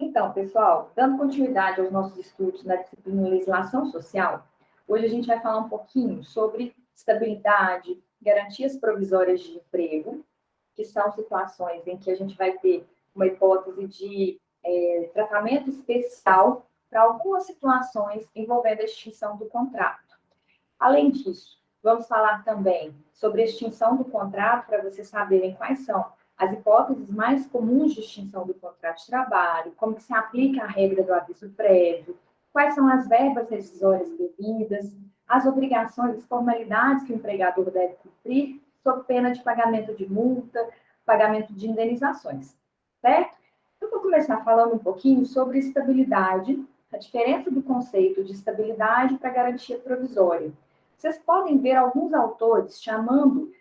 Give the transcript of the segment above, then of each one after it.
Então, pessoal, dando continuidade aos nossos estudos na disciplina Legislação Social, hoje a gente vai falar um pouquinho sobre estabilidade, garantias provisórias de emprego, que são situações em que a gente vai ter uma hipótese de tratamento especial para algumas situações envolvendo a extinção do contrato. Além disso, vamos falar também sobre a extinção do contrato, para vocês saberem quais são as hipóteses mais comuns de extinção do contrato de trabalho, como que se aplica a regra do aviso prévio, quais são as verbas rescisórias devidas, as obrigações e formalidades que o empregador deve cumprir, sob pena de pagamento de multa, pagamento de indenizações, certo? Eu vou começar falando um pouquinho sobre estabilidade, a diferença do conceito de estabilidade para garantia provisória. Vocês podem ver alguns autores chamando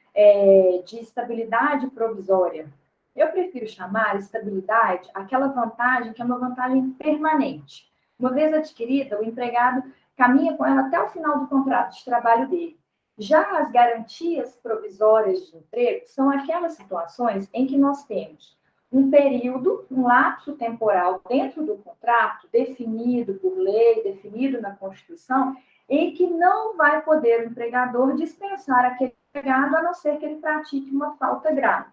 de estabilidade provisória. Eu prefiro chamar estabilidade aquela vantagem que é uma vantagem permanente. Uma vez adquirida, o empregado caminha com ela até o final do contrato de trabalho dele. Já as garantias provisórias de emprego são aquelas situações em que nós temos um período, um lapso temporal dentro do contrato, definido por lei, definido na Constituição, em que não vai poder o empregador dispensar aquele empregado, a não ser que ele pratique uma falta grave.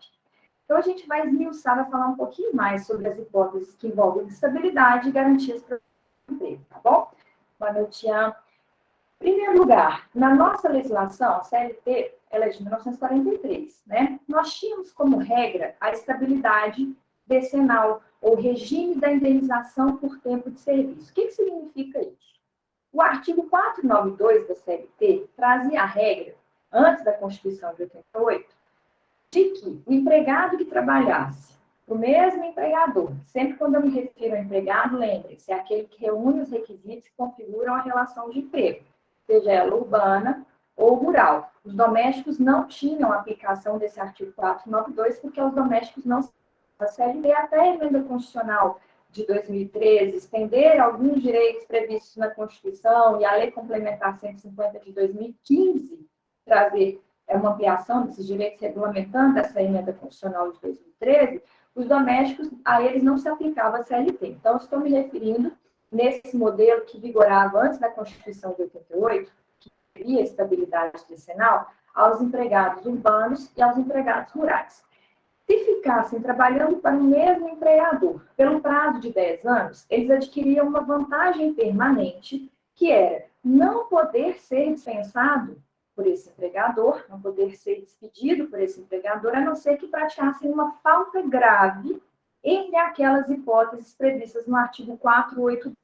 Então, a gente vai esmiuçar, vai falar um pouquinho mais sobre as hipóteses que envolvem estabilidade e garantias para o emprego, tá bom? Boa noite, Ian. Em primeiro lugar, na nossa legislação, a CLT, ela é de 1943, né? Nós tínhamos como regra a estabilidade decenal, ou regime da indenização por tempo de serviço. O que significa isso? O artigo 492 da CLT trazia a regra, antes da Constituição de 88, de que o empregado que trabalhasse, o mesmo empregador, sempre quando eu me refiro ao empregado, lembre-se, é aquele que reúne os requisitos que configuram a relação de emprego, seja ela urbana ou rural. Os domésticos não tinham aplicação desse artigo 492, porque os domésticos não... A CLT, até a emenda constitucional de 2013, estender alguns direitos previstos na Constituição e a Lei Complementar 150 de 2015, trazer uma ampliação desses direitos regulamentando essa emenda constitucional de 2013, os domésticos, a eles não se aplicava a CLT. Então, estou me referindo nesse modelo que vigorava antes da Constituição de 88, que teria estabilidade decenal, aos empregados urbanos e aos empregados rurais. Se ficassem trabalhando para o mesmo empregador pelo prazo de 10 anos, eles adquiriam uma vantagem permanente, que era não poder ser dispensado por esse empregador, não poder ser despedido por esse empregador, a não ser que praticassem uma falta grave entre aquelas hipóteses previstas no artigo 482.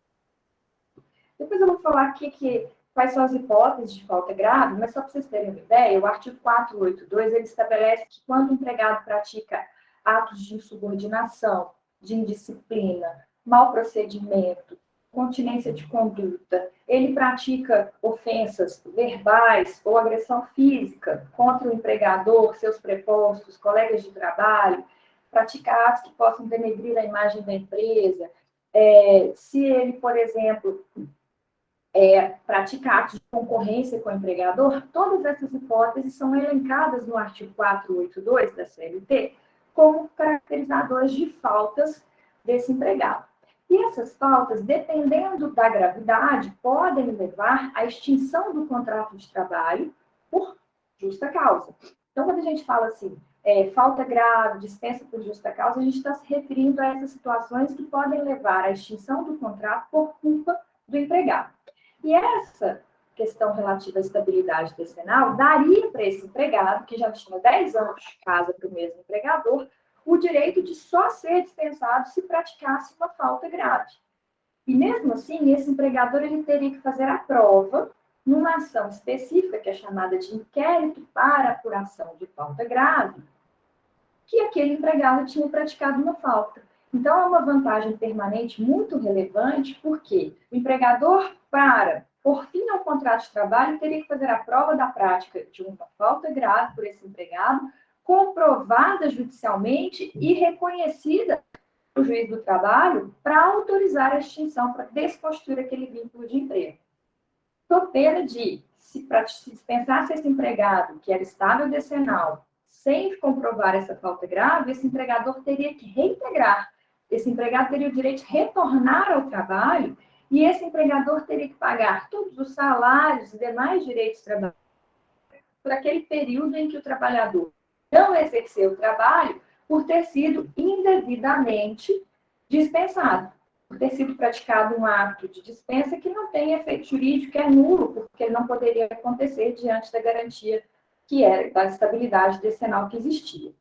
Depois eu vou falar aqui quais são as hipóteses de falta grave, mas só para vocês terem uma ideia, o artigo 482, ele estabelece que quando o empregado pratica atos de insubordinação, de indisciplina, mau procedimento, continência de conduta, ele pratica ofensas verbais ou agressão física contra o empregador, seus prepostos, colegas de trabalho, pratica atos que possam denegrir a imagem da empresa, se ele, por exemplo, pratica atos de concorrência com o empregador, todas essas hipóteses são elencadas no artigo 482 da CLT como caracterizadoras de faltas desse empregado. E essas faltas, dependendo da gravidade, podem levar à extinção do contrato de trabalho por justa causa. Então, quando a gente fala assim, falta grave, dispensa por justa causa, a gente está se referindo a essas situações que podem levar à extinção do contrato por culpa do empregado. E essa questão relativa à estabilidade decenal daria para esse empregado, que já tinha 10 anos de casa para o mesmo empregador, o direito de só ser dispensado se praticasse uma falta grave. E mesmo assim, esse empregador ele teria que fazer a prova numa ação específica, que é chamada de inquérito para apuração de falta grave, que aquele empregado tinha praticado uma falta. Então, é uma vantagem permanente muito relevante, porque o empregador, para por fim ao contrato de trabalho, teria que fazer a prova da prática de uma falta grave por esse empregado, comprovada judicialmente e reconhecida pelo juiz do trabalho para autorizar a extinção, para desconstituir aquele vínculo de emprego. Sob pena de, se dispensasse esse empregado, que era estável decenal, sem comprovar essa falta grave, esse empregador teria que reintegrar esse empregado teria o direito de retornar ao trabalho e esse empregador teria que pagar todos os salários e demais direitos trabalhistas por aquele período em que o trabalhador não exerceu o trabalho por ter sido indevidamente dispensado, por ter sido praticado um ato de dispensa que não tem efeito jurídico, que é nulo, porque ele não poderia acontecer diante da garantia que era da estabilidade decenal que existia.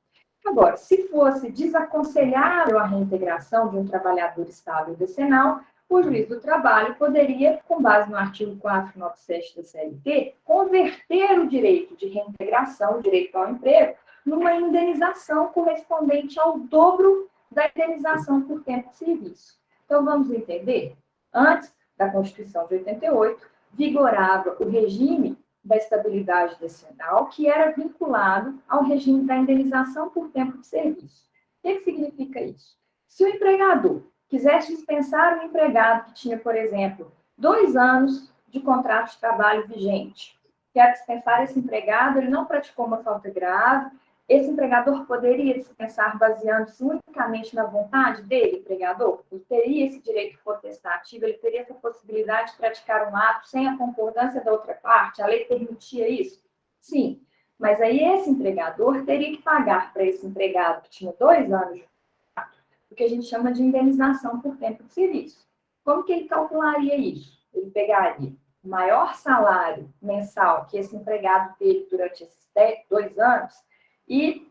Agora, se fosse desaconselhável a reintegração de um trabalhador estável decenal, o juiz do trabalho poderia, com base no artigo 497 da CLT, converter o direito de reintegração, o direito ao emprego, numa indenização correspondente ao dobro da indenização por tempo de serviço. Então, vamos entender? Antes da Constituição de 88, vigorava o regime da estabilidade decenal, que era vinculado ao regime da indenização por tempo de serviço. O que significa isso? Se o empregador quisesse dispensar um empregado que tinha, por exemplo, 2 anos de contrato de trabalho vigente, quer dispensar esse empregado, ele não praticou uma falta grave, esse empregador poderia dispensar baseando-se unicamente na vontade dele, empregador? Ele teria esse direito potestativo, ele teria essa possibilidade de praticar um ato sem a concordância da outra parte? A lei permitia isso? Sim, mas aí esse empregador teria que pagar para esse empregado que tinha 2 anos de contrato, o que a gente chama de indenização por tempo de serviço. Como que ele calcularia isso? Ele pegaria o maior salário mensal que esse empregado teve durante esses 2 anos e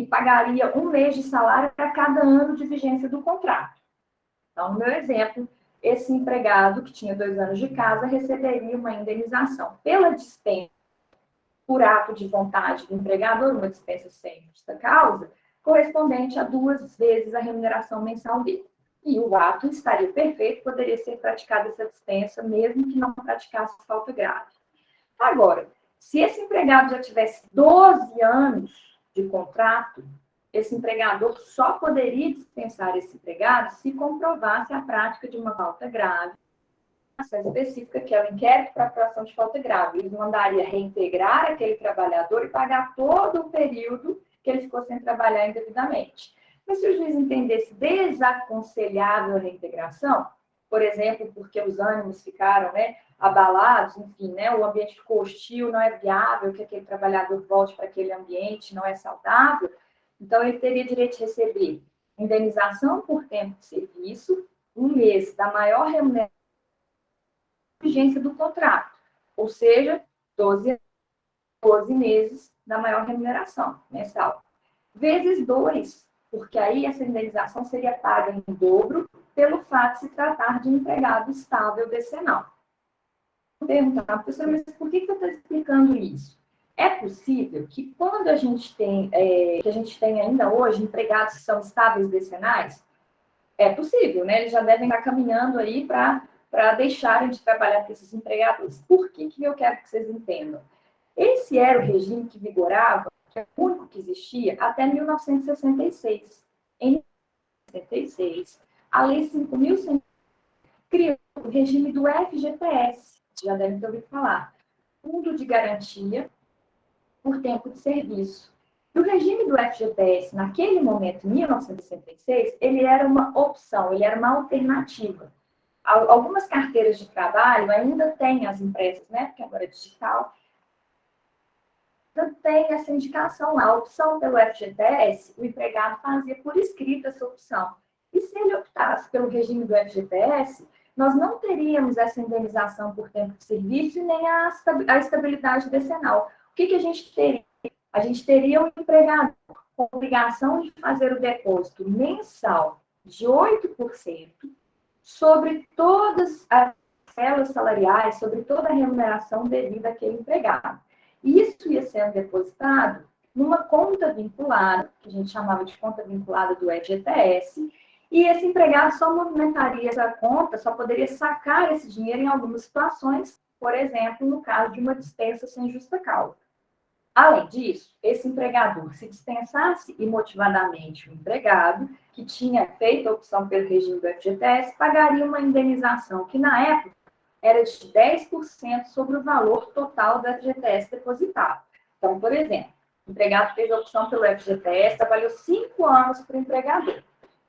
pagaria 1 mês de salário para cada ano de vigência do contrato. Então, no meu exemplo, esse empregado que tinha 2 anos de casa receberia uma indenização pela dispensa por ato de vontade do empregador, uma dispensa sem justa causa, correspondente a 2 vezes a remuneração mensal dele. E o ato estaria perfeito, poderia ser praticada essa dispensa, mesmo que não praticasse falta grave. Agora, se esse empregado já tivesse 12 anos de contrato, esse empregador só poderia dispensar esse empregado se comprovasse a prática de uma falta grave, ação específica, que é o inquérito para apuração de falta grave. Ele mandaria reintegrar aquele trabalhador e pagar todo o período que ele ficou sem trabalhar indevidamente. Mas se o juiz entendesse desaconselhável a reintegração, por exemplo, porque os ânimos ficaram abalados, enfim, o ambiente ficou hostil, não é viável que aquele trabalhador volte para aquele ambiente, não é saudável, então ele teria direito de receber indenização por tempo de serviço, 1 mês da maior remuneração vigência do contrato, ou seja, 12 meses da maior remuneração mensal, vezes 2, porque aí essa indenização seria paga em dobro pelo fato de se tratar de um empregado estável decenal. Vou perguntar, professora, mas por que você está explicando isso? É possível que quando a gente tem, que a gente tem ainda hoje empregados que são estáveis decenais, é possível, né? Eles já devem estar caminhando aí para deixarem de trabalhar com esses empregadores. Por que eu quero que vocês entendam? Esse era o regime que vigorava, que é o único que existia, até 1966. Em 1966, a Lei 5.100 criou o regime do FGTS, já devem ter ouvido falar, Fundo de Garantia por Tempo de Serviço. E o regime do FGTS, naquele momento, em 1966, ele era uma opção, ele era uma alternativa. Algumas carteiras de trabalho ainda têm as impressas, porque agora é digital, tem essa indicação lá, a opção pelo FGTS, o empregado fazia por escrito essa opção. E se ele optasse pelo regime do FGTS, nós não teríamos essa indenização por tempo de serviço e nem a estabilidade decenal. O que a gente teria? A gente teria um empregado com obrigação de fazer o depósito mensal de 8% sobre todas as parcelas salariais, sobre toda a remuneração devida àquele empregado. Isso ia sendo depositado numa conta vinculada, que a gente chamava de conta vinculada do FGTS, e esse empregado só movimentaria essa conta, só poderia sacar esse dinheiro em algumas situações, por exemplo, no caso de uma dispensa sem justa causa. Além disso, esse empregador, se dispensasse imotivadamente o empregado, que tinha feito a opção pelo regime do FGTS, pagaria uma indenização que, na época, era de 10% sobre o valor total do FGTS depositado. Então, por exemplo, o empregado fez a opção pelo FGTS, trabalhou 5 anos para o empregador.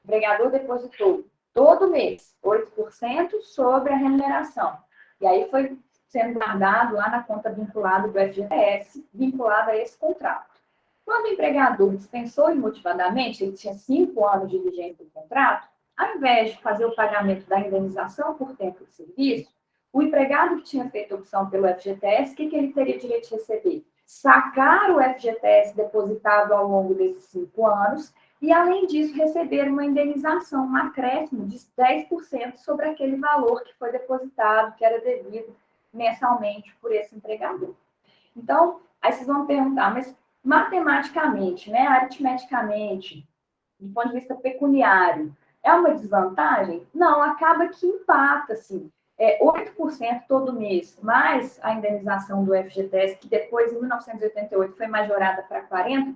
empregador depositou todo mês 8% sobre a remuneração. E aí foi sendo guardado lá na conta vinculada do FGTS, vinculada a esse contrato. Quando o empregador dispensou imotivadamente, ele tinha 5 anos de vigência do contrato, ao invés de fazer o pagamento da indenização por tempo de serviço, o empregado que tinha feito opção pelo FGTS, o que ele teria direito de receber? Sacar o FGTS depositado ao longo desses 5 anos e, além disso, receber uma indenização, um acréscimo de 10% sobre aquele valor que foi depositado, que era devido mensalmente por esse empregador. Então, aí vocês vão perguntar, mas matematicamente, né, aritmeticamente, do ponto de vista pecuniário, é uma desvantagem? Não, acaba que empata, assim. 8% todo mês, mais a indenização do FGTS, que depois, em 1988, foi majorada para 40%.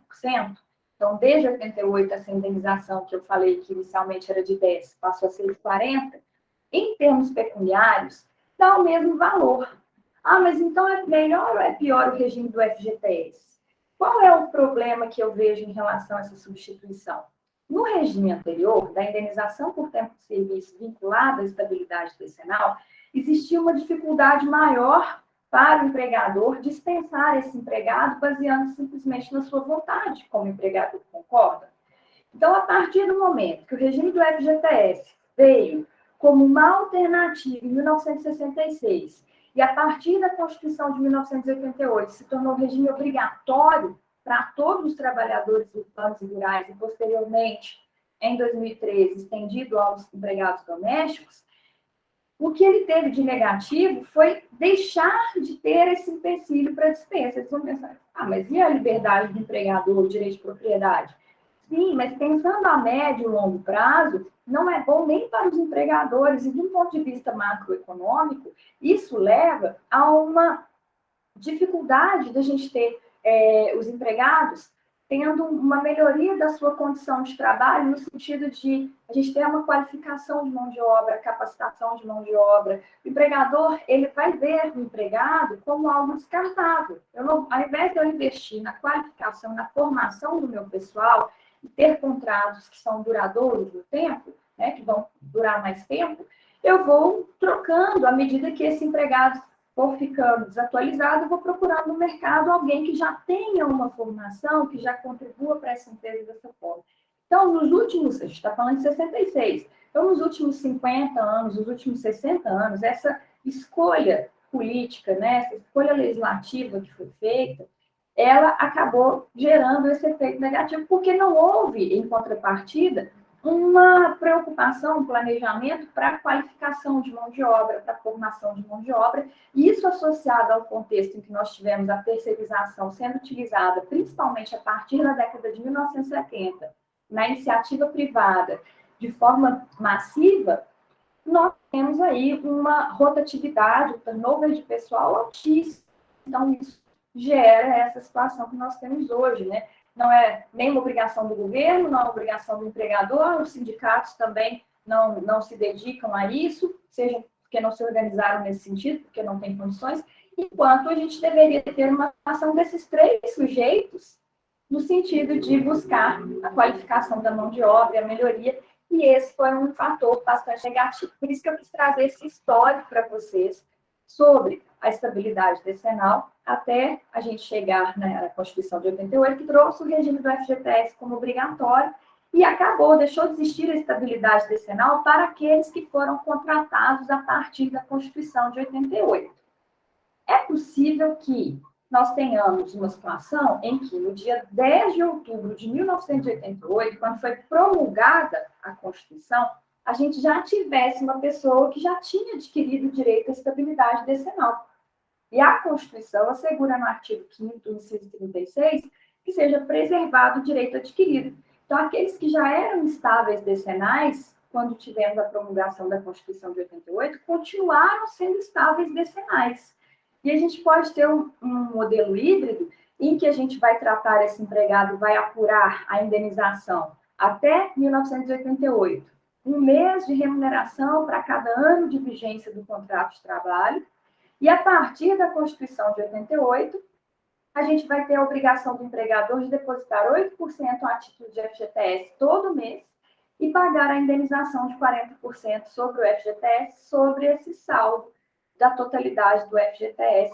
Então, desde 88, essa indenização que eu falei que inicialmente era de 10, passou a ser de 40. Em termos pecuniários, dá o mesmo valor. Ah, mas então é melhor ou é pior o regime do FGTS? Qual é o problema que eu vejo em relação a essa substituição? No regime anterior, da indenização por tempo de serviço vinculada à estabilidade decenal, existia uma dificuldade maior para o empregador dispensar esse empregado baseando simplesmente na sua vontade como empregador, concorda? Então, a partir do momento que o regime do FGTS veio como uma alternativa em 1966 e a partir da Constituição de 1988 se tornou regime obrigatório para todos os trabalhadores urbanos e rurais e, posteriormente, em 2013, estendido aos empregados domésticos, o que ele teve de negativo foi deixar de ter esse empecilho para dispensa. Eles vão pensar, mas e a liberdade do empregador, o direito de propriedade? Sim, mas pensando a médio e longo prazo, não é bom nem para os empregadores, e de um ponto de vista macroeconômico, isso leva a uma dificuldade da gente ter os empregados tendo uma melhoria da sua condição de trabalho, no sentido de a gente ter uma qualificação de mão de obra, capacitação de mão de obra. O empregador, ele vai ver o empregado como algo descartável. Ao invés de eu investir na qualificação, na formação do meu pessoal, e ter contratos que são duradouros no tempo, né, que vão durar mais tempo, eu vou trocando à medida que esse empregado for ficando desatualizado, eu vou procurar no mercado alguém que já tenha uma formação, que já contribua para essa empresa dessa forma. Então, nos últimos, a gente está falando de 66, então, nos últimos 50 anos, nos últimos 60 anos, essa escolha política, né, essa escolha legislativa que foi feita, ela acabou gerando esse efeito negativo, porque não houve, em contrapartida, uma preocupação, um planejamento para a qualificação de mão de obra, para a formação de mão de obra, e isso associado ao contexto em que nós tivemos a terceirização sendo utilizada, principalmente a partir da década de 1970, na iniciativa privada, de forma massiva, nós temos aí uma rotatividade, um turnover de pessoal altíssimo. Então, isso gera essa situação que nós temos hoje, né? Não é nem uma obrigação do governo, não é uma obrigação do empregador, os sindicatos também não se dedicam a isso, seja porque não se organizaram nesse sentido, porque não tem condições, enquanto a gente deveria ter uma ação desses três sujeitos no sentido de buscar a qualificação da mão de obra, a melhoria, e esse foi um fator bastante negativo. Por isso que eu quis trazer esse histórico para vocês sobre a estabilidade decenal, até a gente chegar na Constituição de 88, que trouxe o regime do FGTS como obrigatório e deixou de existir a estabilidade decenal para aqueles que foram contratados a partir da Constituição de 88. É possível que nós tenhamos uma situação em que, no dia 10 de outubro de 1988, quando foi promulgada a Constituição, a gente já tivesse uma pessoa que já tinha adquirido o direito à estabilidade decenal. E a Constituição assegura no artigo 5º, inciso 36, que seja preservado o direito adquirido. Então, aqueles que já eram estáveis decenais, quando tivemos a promulgação da Constituição de 88, continuaram sendo estáveis decenais. E a gente pode ter um modelo híbrido em que a gente vai tratar esse empregado, vai apurar a indenização até 1988. Um mês de remuneração para cada ano de vigência do contrato de trabalho. E a partir da Constituição de 88, a gente vai ter a obrigação do empregador de depositar 8% a título de FGTS todo mês e pagar a indenização de 40% sobre o FGTS, sobre esse saldo da totalidade do FGTS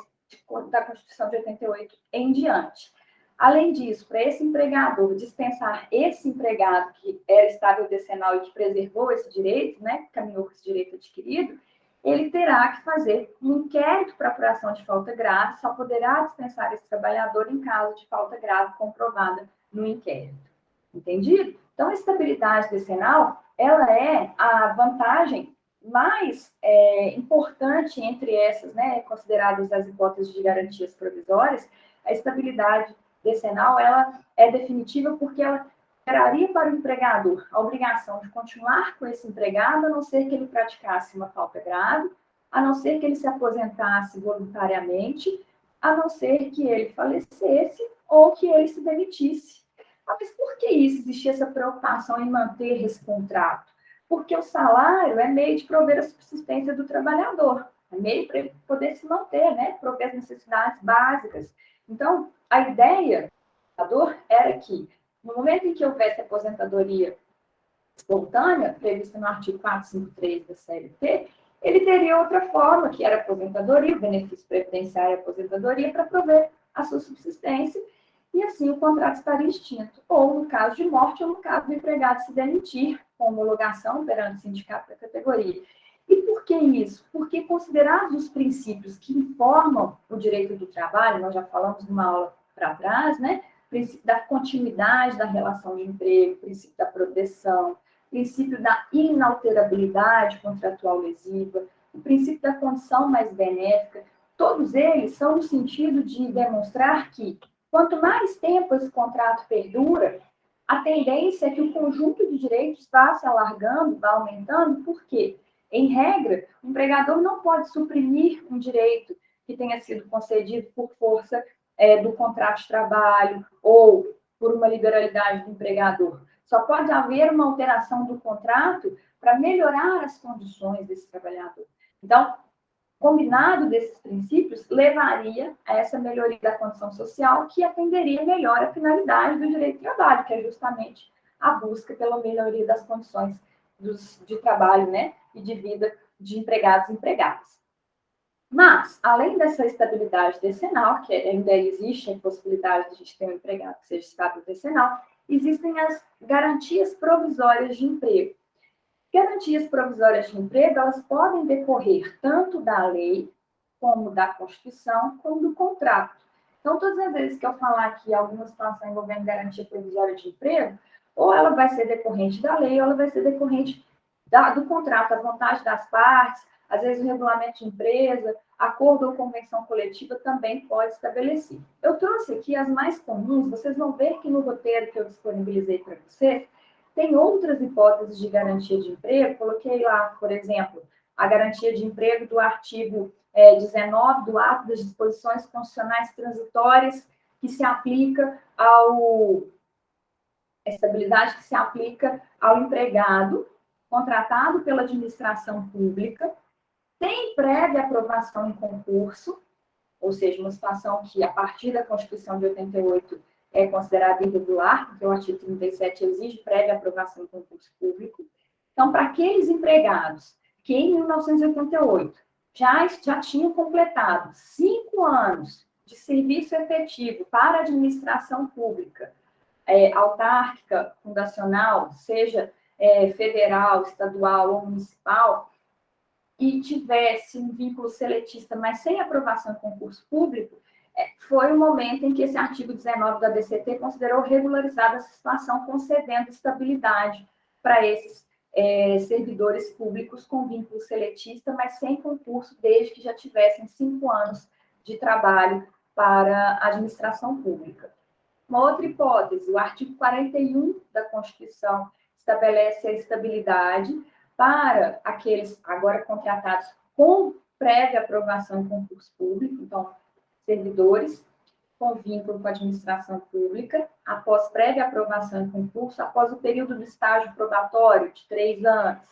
da Constituição de 88 em diante. Além disso, para esse empregador dispensar esse empregado que era estável decenal e que preservou esse direito, né, que caminhou com esse direito adquirido, ele terá que fazer um inquérito para apuração de falta grave, só poderá dispensar esse trabalhador em caso de falta grave comprovada no inquérito. Entendido? Então, a estabilidade decenal, ela é a vantagem mais importante entre essas, né, consideradas as hipóteses de garantias provisórias. A estabilidade decenal, ela é definitiva porque ela geraria para o empregador a obrigação de continuar com esse empregado, a não ser que ele praticasse uma falta grave, a não ser que ele se aposentasse voluntariamente, a não ser que ele falecesse ou que ele se demitisse. Mas por que isso? Existia essa preocupação em manter esse contrato? Porque o salário é meio de prover a subsistência do trabalhador, é meio para ele poder se manter, né? Prover as necessidades básicas. Então, a ideia do era que, no momento em que houvesse aposentadoria espontânea, prevista no artigo 453 da CLT, ele teria outra forma, que era a aposentadoria, o benefício previdenciário e a aposentadoria, para prover a sua subsistência, e assim o contrato estaria extinto, ou no caso de morte, ou no caso do empregado se demitir, com homologação perante o sindicato da categoria. E por que isso? Porque, considerados os princípios que informam o direito do trabalho, nós já falamos numa aula para trás, né? O princípio da continuidade da relação de emprego, o princípio da proteção, o princípio da inalterabilidade contratual lesiva, o princípio da condição mais benéfica, todos eles são no sentido de demonstrar que, quanto mais tempo esse contrato perdura, a tendência é que o conjunto de direitos vá se alargando, vá aumentando, por quê? Em regra, o empregador não pode suprimir um direito que tenha sido concedido por força do contrato de trabalho ou por uma liberalidade do empregador. Só pode haver uma alteração do contrato para melhorar as condições desse trabalhador. Então, combinado desses princípios, levaria a essa melhoria da condição social que atenderia melhor a finalidade do direito do trabalho, que é justamente a busca pela melhoria das condições de trabalho, né, e de vida de empregados e empregadas. Mas, além dessa estabilidade decenal, que ainda existe a possibilidade de a gente ter um empregado que seja estável decenal, existem as garantias provisórias de emprego. Garantias provisórias de emprego, elas podem decorrer tanto da lei, como da Constituição, como do contrato. Então, todas as vezes que eu falar aqui alguma situação envolvendo garantia provisória de emprego, ou ela vai ser decorrente da lei, ou ela vai ser decorrente do contrato, a vontade das partes, às vezes o regulamento de empresa, acordo ou convenção coletiva também pode estabelecer. Eu trouxe aqui as mais comuns, vocês vão ver que no roteiro que eu disponibilizei para vocês, tem outras hipóteses de garantia de emprego, coloquei lá, por exemplo, a garantia de emprego do artigo 19 do ato das disposições constitucionais transitórias, que se aplica a estabilidade que se aplica ao empregado contratado pela administração pública, sem prévia aprovação em concurso, ou seja, uma situação que, a partir da Constituição de 88, é considerada irregular, porque o artigo 37 exige prévia aprovação em concurso público. Então, para aqueles empregados que, em 1988, já tinham completado 5 anos de serviço efetivo para a administração pública, autárquica, fundacional, seja federal, estadual ou municipal, e tivesse um vínculo seletista, mas sem aprovação em concurso público, foi o momento em que esse artigo 19 da DCT considerou regularizada essa situação, concedendo estabilidade para esses servidores públicos com vínculo seletista, mas sem concurso, desde que já tivessem 5 anos de trabalho para a administração pública. Uma outra hipótese, o artigo 41 da Constituição estabelece a estabilidade para aqueles agora contratados com prévia aprovação em concurso público, então, servidores com vínculo com a administração pública, após prévia aprovação em concurso, após o período do estágio probatório de 3 anos,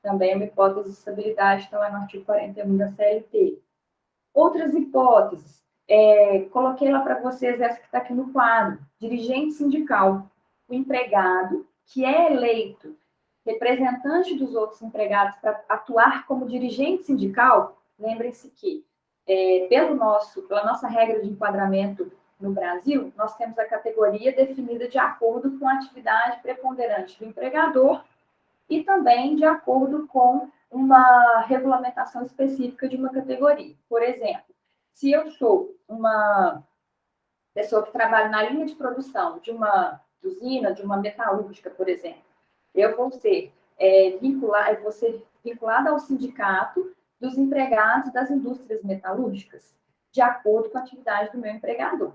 também é uma hipótese de estabilidade, então é no artigo 41 da CLT. Outras hipóteses, coloquei lá para vocês essa que está aqui no quadro, dirigente sindical, o empregado que é eleito representante dos outros empregados para atuar como dirigente sindical, lembrem-se que, pela nossa regra de enquadramento no Brasil, nós temos a categoria definida de acordo com a atividade preponderante do empregador e também de acordo com uma regulamentação específica de uma categoria. Por exemplo, se eu sou uma pessoa que trabalha na linha de produção de uma usina, de uma metalúrgica, por exemplo, eu vou ser vinculada ao sindicato dos empregados das indústrias metalúrgicas, de acordo com a atividade do meu empregador.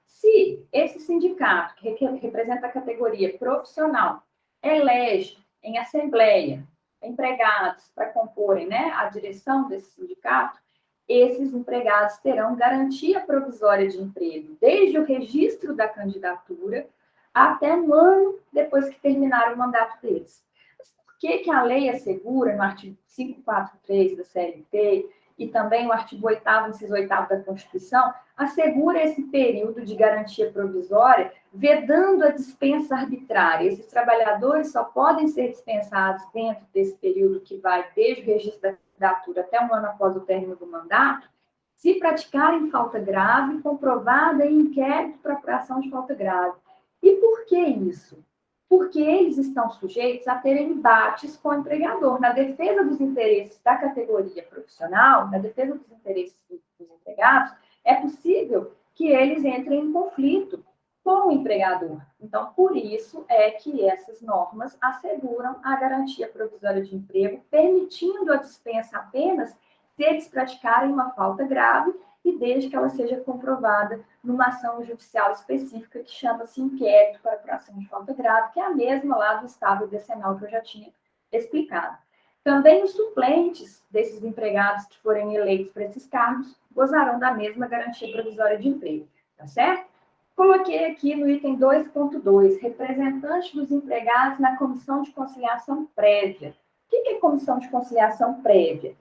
Se esse sindicato, que representa a categoria profissional, elege em assembleia empregados para comporem, né, a direção desse sindicato, esses empregados terão garantia provisória de emprego, desde o registro da candidatura até um ano depois que terminar o mandato deles. Mas por que a lei assegura, no artigo 543 da CLT, e também o artigo 8º, inciso 8º da Constituição, assegura esse período de garantia provisória, vedando a dispensa arbitrária? Esses trabalhadores só podem ser dispensados dentro desse período que vai desde o registro da candidatura até um ano após o término do mandato, se praticarem falta grave, comprovada em inquérito para apuração de falta grave. E por que isso? Porque eles estão sujeitos a terem embates com o empregador. Na defesa dos interesses da categoria profissional, na defesa dos interesses dos empregados, é possível que eles entrem em conflito com o empregador. Então, por isso é que essas normas asseguram a garantia provisória de emprego, permitindo a dispensa apenas se eles praticarem uma falta grave e desde que ela seja comprovada numa ação judicial específica que chama-se inquérito para apuração de falta grave, que é a mesma lá do estado decenal que eu já tinha explicado. Também os suplentes desses empregados que forem eleitos para esses cargos gozarão da mesma garantia provisória de emprego, tá certo? Coloquei aqui no item 2.2, representante dos empregados na comissão de conciliação prévia. O que é comissão de conciliação prévia?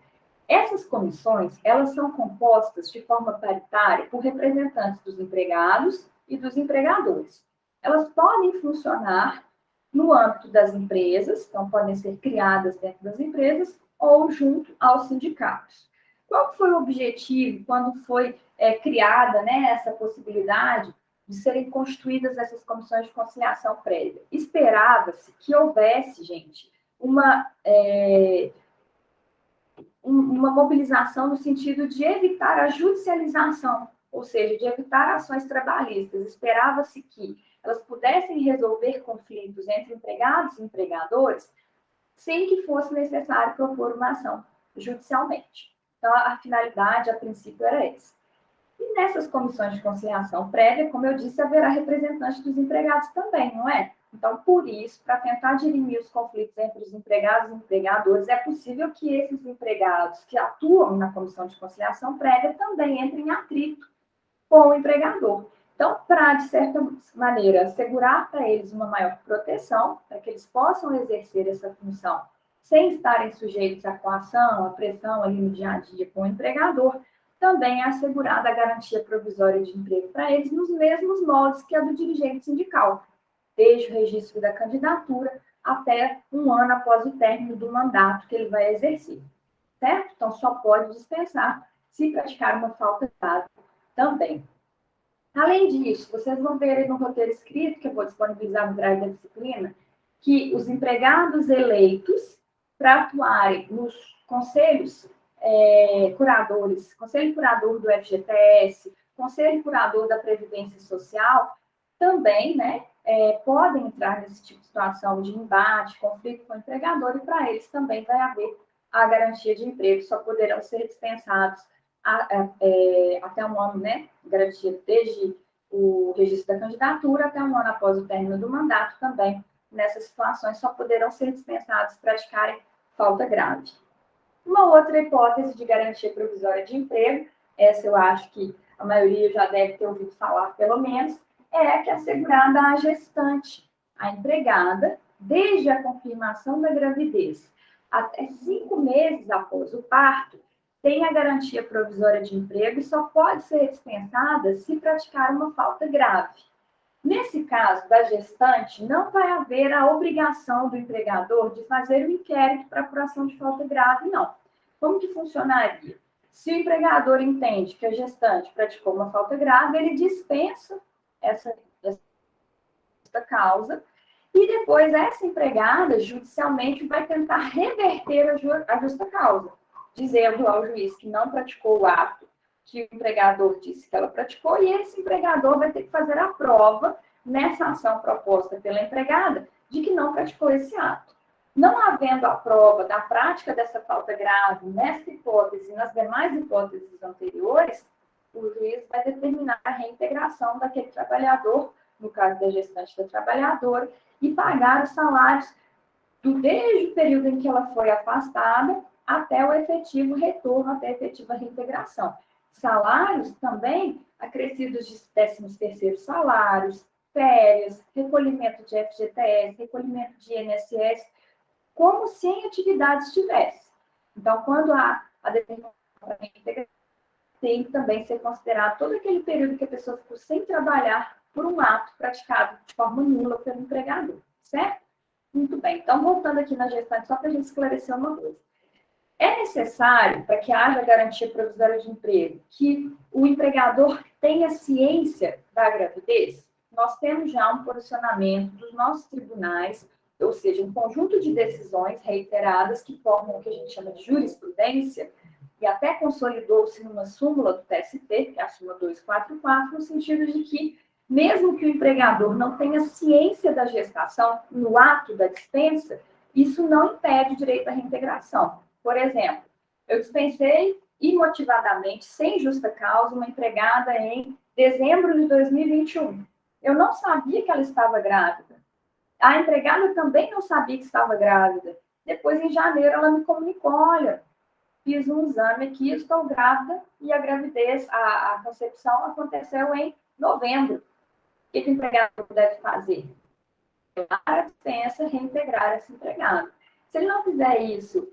Essas comissões, elas são compostas de forma paritária por representantes dos empregados e dos empregadores. Elas podem funcionar no âmbito das empresas, então podem ser criadas dentro das empresas ou junto aos sindicatos. Qual foi o objetivo quando foi criada, né, essa possibilidade de serem constituídas essas comissões de conciliação prévia? Esperava-se que houvesse, gente, uma mobilização no sentido de evitar a judicialização, ou seja, de evitar ações trabalhistas. Esperava-se que elas pudessem resolver conflitos entre empregados e empregadores sem que fosse necessário propor uma ação judicialmente. Então, a finalidade, a princípio, era essa. E nessas comissões de conciliação prévia, como eu disse, haverá representante dos empregados também, não é? Então, por isso, para tentar dirimir os conflitos entre os empregados e empregadores, é possível que esses empregados que atuam na comissão de conciliação prévia também entrem em atrito com o empregador. Então, para, de certa maneira, assegurar para eles uma maior proteção, para que eles possam exercer essa função sem estarem sujeitos à coação, à pressão ali no dia a dia com o empregador, também é assegurada a garantia provisória de emprego para eles nos mesmos moldes que a do dirigente sindical, desde o registro da candidatura até um ano após o término do mandato que ele vai exercer, certo? Então, só pode dispensar se praticar uma falta grave também. Além disso, vocês vão ver aí no roteiro escrito, que eu vou disponibilizar no drive da disciplina, que os empregados eleitos para atuarem nos conselhos curadores, conselho curador do FGTS, conselho curador da Previdência Social, também, né, podem entrar nesse tipo de situação de embate, conflito com o empregador, e para eles também vai haver a garantia de emprego, só poderão ser dispensados até um ano, né, garantia desde o registro da candidatura até um ano após o término do mandato também. Nessas situações, só poderão ser dispensados se praticarem falta grave. Uma outra hipótese de garantia provisória de emprego, essa eu acho que a maioria já deve ter ouvido falar, pelo menos, é que é assegurada à gestante, à empregada, desde a confirmação da gravidez até 5 meses após o parto, tem a garantia provisória de emprego e só pode ser dispensada se praticar uma falta grave. Nesse caso da gestante, não vai haver a obrigação do empregador de fazer o inquérito para apuração de falta grave, não. Como que funcionaria? Se o empregador entende que a gestante praticou uma falta grave, ele dispensa essa causa e depois essa empregada, judicialmente, vai tentar reverter a justa causa, dizendo ao juiz que não praticou o ato que o empregador disse que ela praticou, e esse empregador vai ter que fazer a prova nessa ação proposta pela empregada de que não praticou esse ato. Não havendo a prova da prática dessa falta grave nessa hipótese e nas demais hipóteses anteriores, o juiz vai determinar a reintegração daquele trabalhador, no caso da gestante da trabalhadora, e pagar os salários desde o período em que ela foi afastada até o efetivo retorno, até a efetiva reintegração. Salários também acrescidos de 13º salários, férias, recolhimento de FGTS, recolhimento de INSS, como se em atividade estivesse. Então, quando a determinação para reintegração, tem que também ser considerado todo aquele período que a pessoa ficou sem trabalhar por um ato praticado de forma nula pelo empregador, certo? Muito bem. Então, voltando aqui na gestante, só para a gente esclarecer uma coisa. É necessário, para que haja garantia provisória de emprego, que o empregador tenha ciência da gravidez? Nós temos já um posicionamento dos nossos tribunais, ou seja, um conjunto de decisões reiteradas que formam o que a gente chama de jurisprudência, e até consolidou-se numa súmula do TST, que é a súmula 244, no sentido de que, mesmo que o empregador não tenha ciência da gestação no ato da dispensa, isso não impede o direito à reintegração. Por exemplo, eu dispensei imotivadamente, sem justa causa, uma empregada em dezembro de 2021. Eu não sabia que ela estava grávida. A empregada também não sabia que estava grávida. Depois, em janeiro, ela me comunicou, olha, fiz um exame aqui, estou grávida, e a gravidez, a concepção aconteceu em novembro. O que o empregador deve fazer? Dar a dispensa, reintegrar esse empregado. Se ele não fizer isso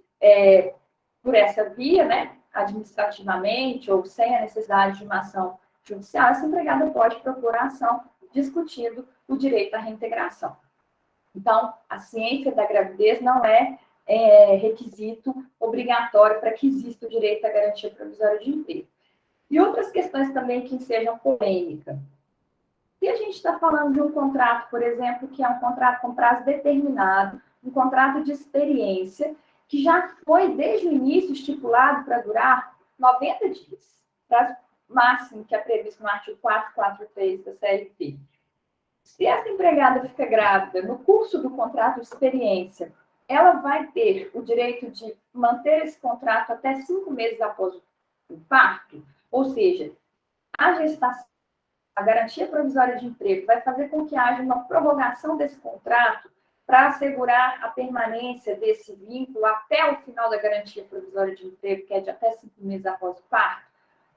por essa via, né, administrativamente, ou sem a necessidade de uma ação judicial, essa empregada pode propor a ação discutindo o direito à reintegração. Então, a ciência da gravidez não é requisito obrigatório para que exista o direito à garantia provisória de emprego. E outras questões também que sejam polêmicas. Se a gente está falando de um contrato, por exemplo, que é um contrato com prazo determinado, um contrato de experiência, que já foi, desde o início, estipulado para durar 90 dias, prazo máximo que é previsto no artigo 443 da CLT. Se essa empregada fica grávida no curso do contrato de experiência, ela vai ter o direito de manter esse contrato até 5 meses após o parto, ou seja, a gestação, a garantia provisória de emprego vai fazer com que haja uma prorrogação desse contrato para assegurar a permanência desse vínculo até o final da garantia provisória de emprego, que é de até 5 meses após o parto.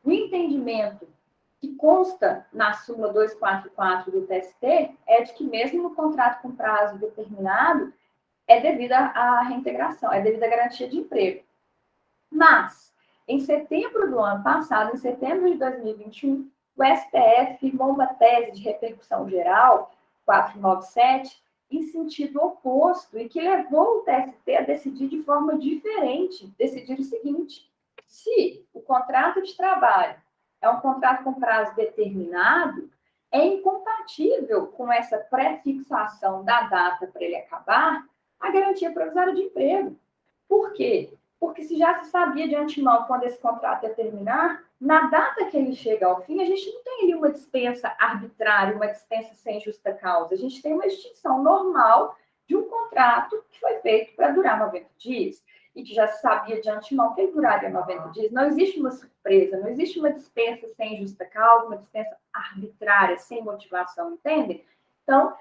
O entendimento que consta na súmula 244 do TST é de que mesmo no contrato com prazo determinado, é devida à reintegração, é devida à garantia de emprego. Mas, em setembro do ano passado, em setembro de 2021, o STF firmou uma tese de repercussão geral, 497, em sentido oposto, e que levou o TST a decidir de forma diferente, decidir o seguinte: se o contrato de trabalho é um contrato com prazo determinado, é incompatível com essa pré-fixação da data para ele acabar a garantia provisória de emprego. Por quê? Porque se já se sabia de antemão quando esse contrato ia terminar, na data que ele chega ao fim, a gente não tem ali uma dispensa arbitrária, uma dispensa sem justa causa. A gente tem uma extinção normal de um contrato que foi feito para durar 90 dias e que já se sabia de antemão que ele duraria 90 dias. Não existe uma surpresa, não existe uma dispensa sem justa causa, uma dispensa arbitrária, sem motivação, entende? Então,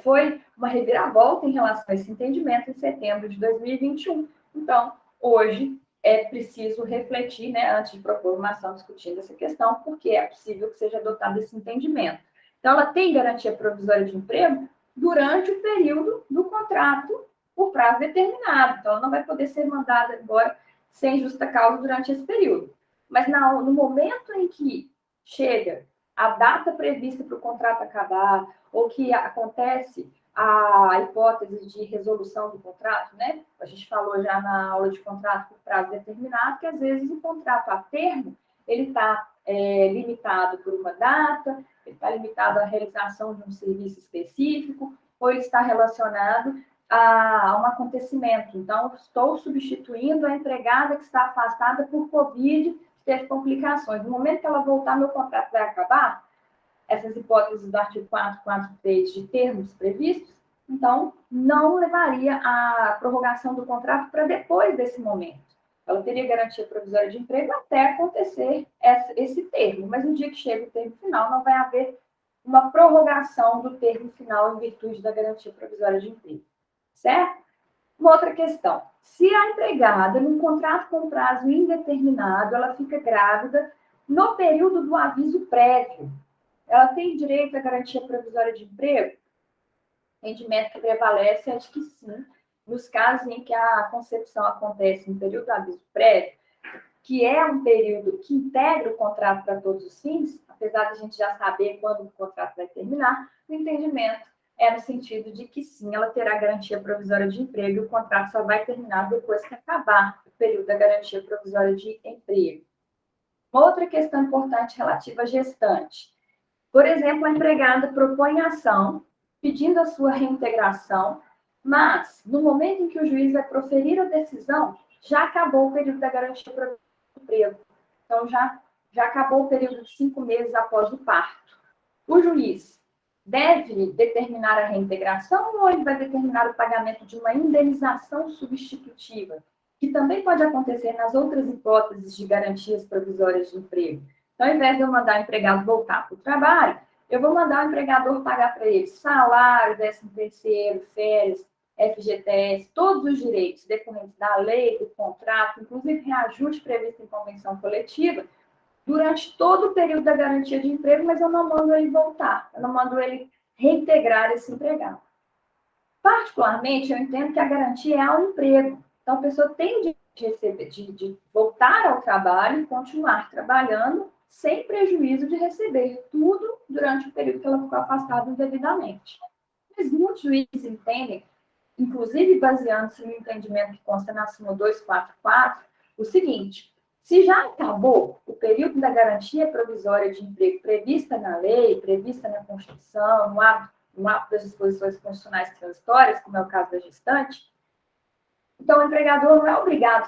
foi uma reviravolta em relação a esse entendimento em setembro de 2021. Então, hoje é preciso refletir, né, antes de propor uma ação discutindo essa questão, porque é possível que seja adotado esse entendimento. Então, ela tem garantia provisória de emprego durante o período do contrato por prazo determinado. Então, ela não vai poder ser mandada embora sem justa causa durante esse período. Mas no momento em que chega a data prevista para o contrato acabar, ou que acontece a hipótese de resolução do contrato, né? A gente falou já na aula de contrato por prazo determinado, que às vezes o contrato a termo, ele está limitado por uma data, ele está limitado à realização de um serviço específico, ou ele está relacionado a um acontecimento. Então, estou substituindo a empregada que está afastada por Covid, teve complicações. No momento que ela voltar, meu contrato vai acabar? Essas hipóteses do artigo 443 de termos previstos, então, não levaria a prorrogação do contrato para depois desse momento. Ela teria garantia provisória de emprego até acontecer esse termo, mas no dia que chega o termo final, não vai haver uma prorrogação do termo final em virtude da garantia provisória de emprego, certo? Uma outra questão, se a empregada, num contrato com prazo indeterminado, ela fica grávida no período do aviso prévio, ela tem direito à garantia provisória de emprego? O entendimento que prevalece é de que sim, nos casos em que a concepção acontece no período do aviso prévio, que é um período que integra o contrato para todos os fins, apesar de a gente já saber quando o contrato vai terminar, o entendimento é no sentido de que sim, ela terá garantia provisória de emprego e o contrato só vai terminar depois que acabar o período da garantia provisória de emprego. Uma outra questão importante relativa à gestante. Por exemplo, a empregada propõe ação pedindo a sua reintegração, mas no momento em que o juiz vai proferir a decisão, já acabou o período da garantia provisória de emprego. Então, já acabou o período de 5 meses após o parto. O juiz deve determinar a reintegração ou ele vai determinar o pagamento de uma indenização substitutiva, que também pode acontecer nas outras hipóteses de garantias provisórias de emprego. Então, ao invés de eu mandar o empregado voltar para o trabalho, eu vou mandar o empregador pagar para ele salário, 13º, férias, FGTS, todos os direitos decorrentes da lei, do contrato, inclusive reajuste previsto em convenção coletiva, durante todo o período da garantia de emprego, mas eu não mando ele voltar, eu não mando ele reintegrar esse empregado. Particularmente, eu entendo que a garantia é ao emprego. Então, a pessoa tem de voltar ao trabalho e continuar trabalhando sem prejuízo de receber tudo durante o período que ela ficou afastada indevidamente. Mas muitos juízes entendem, inclusive baseando-se no entendimento que consta na súmula 244, o seguinte: se já acabou o período da garantia provisória de emprego prevista na lei, prevista na Constituição, no âmbito das disposições constitucionais transitórias, como é o caso da gestante, então o empregador não é obrigado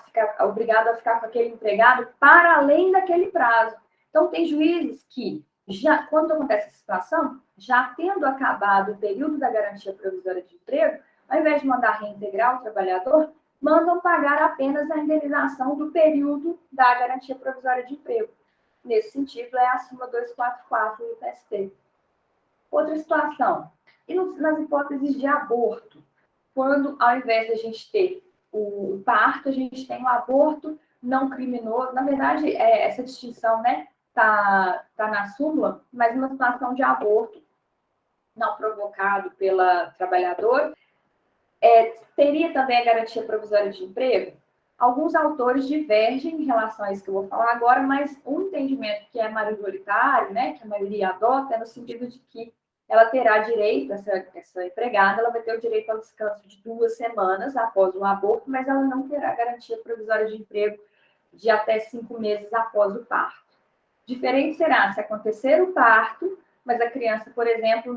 a ficar com aquele empregado para além daquele prazo. Então, tem juízes que, quando acontece essa situação, já tendo acabado o período da garantia provisória de emprego, ao invés de mandar reintegrar o trabalhador, mandam pagar apenas a indenização do período da garantia provisória de emprego. Nesse sentido, é a súmula 244 do TST. Outra situação, e nas hipóteses de aborto, quando ao invés de a gente ter o parto, a gente tem o aborto não criminoso. Na verdade, essa distinção, né, tá na súmula, mas uma situação de aborto não provocado pela trabalhadora, teria também a garantia provisória de emprego? Alguns autores divergem em relação a isso que eu vou falar agora, mas um entendimento que é majoritário, né, que a maioria adota, é no sentido de que ela terá direito, essa empregada, ela vai ter o direito ao descanso de 2 semanas após o aborto, mas ela não terá garantia provisória de emprego de até 5 meses após o parto. Diferente será se acontecer o parto, mas a criança, por exemplo,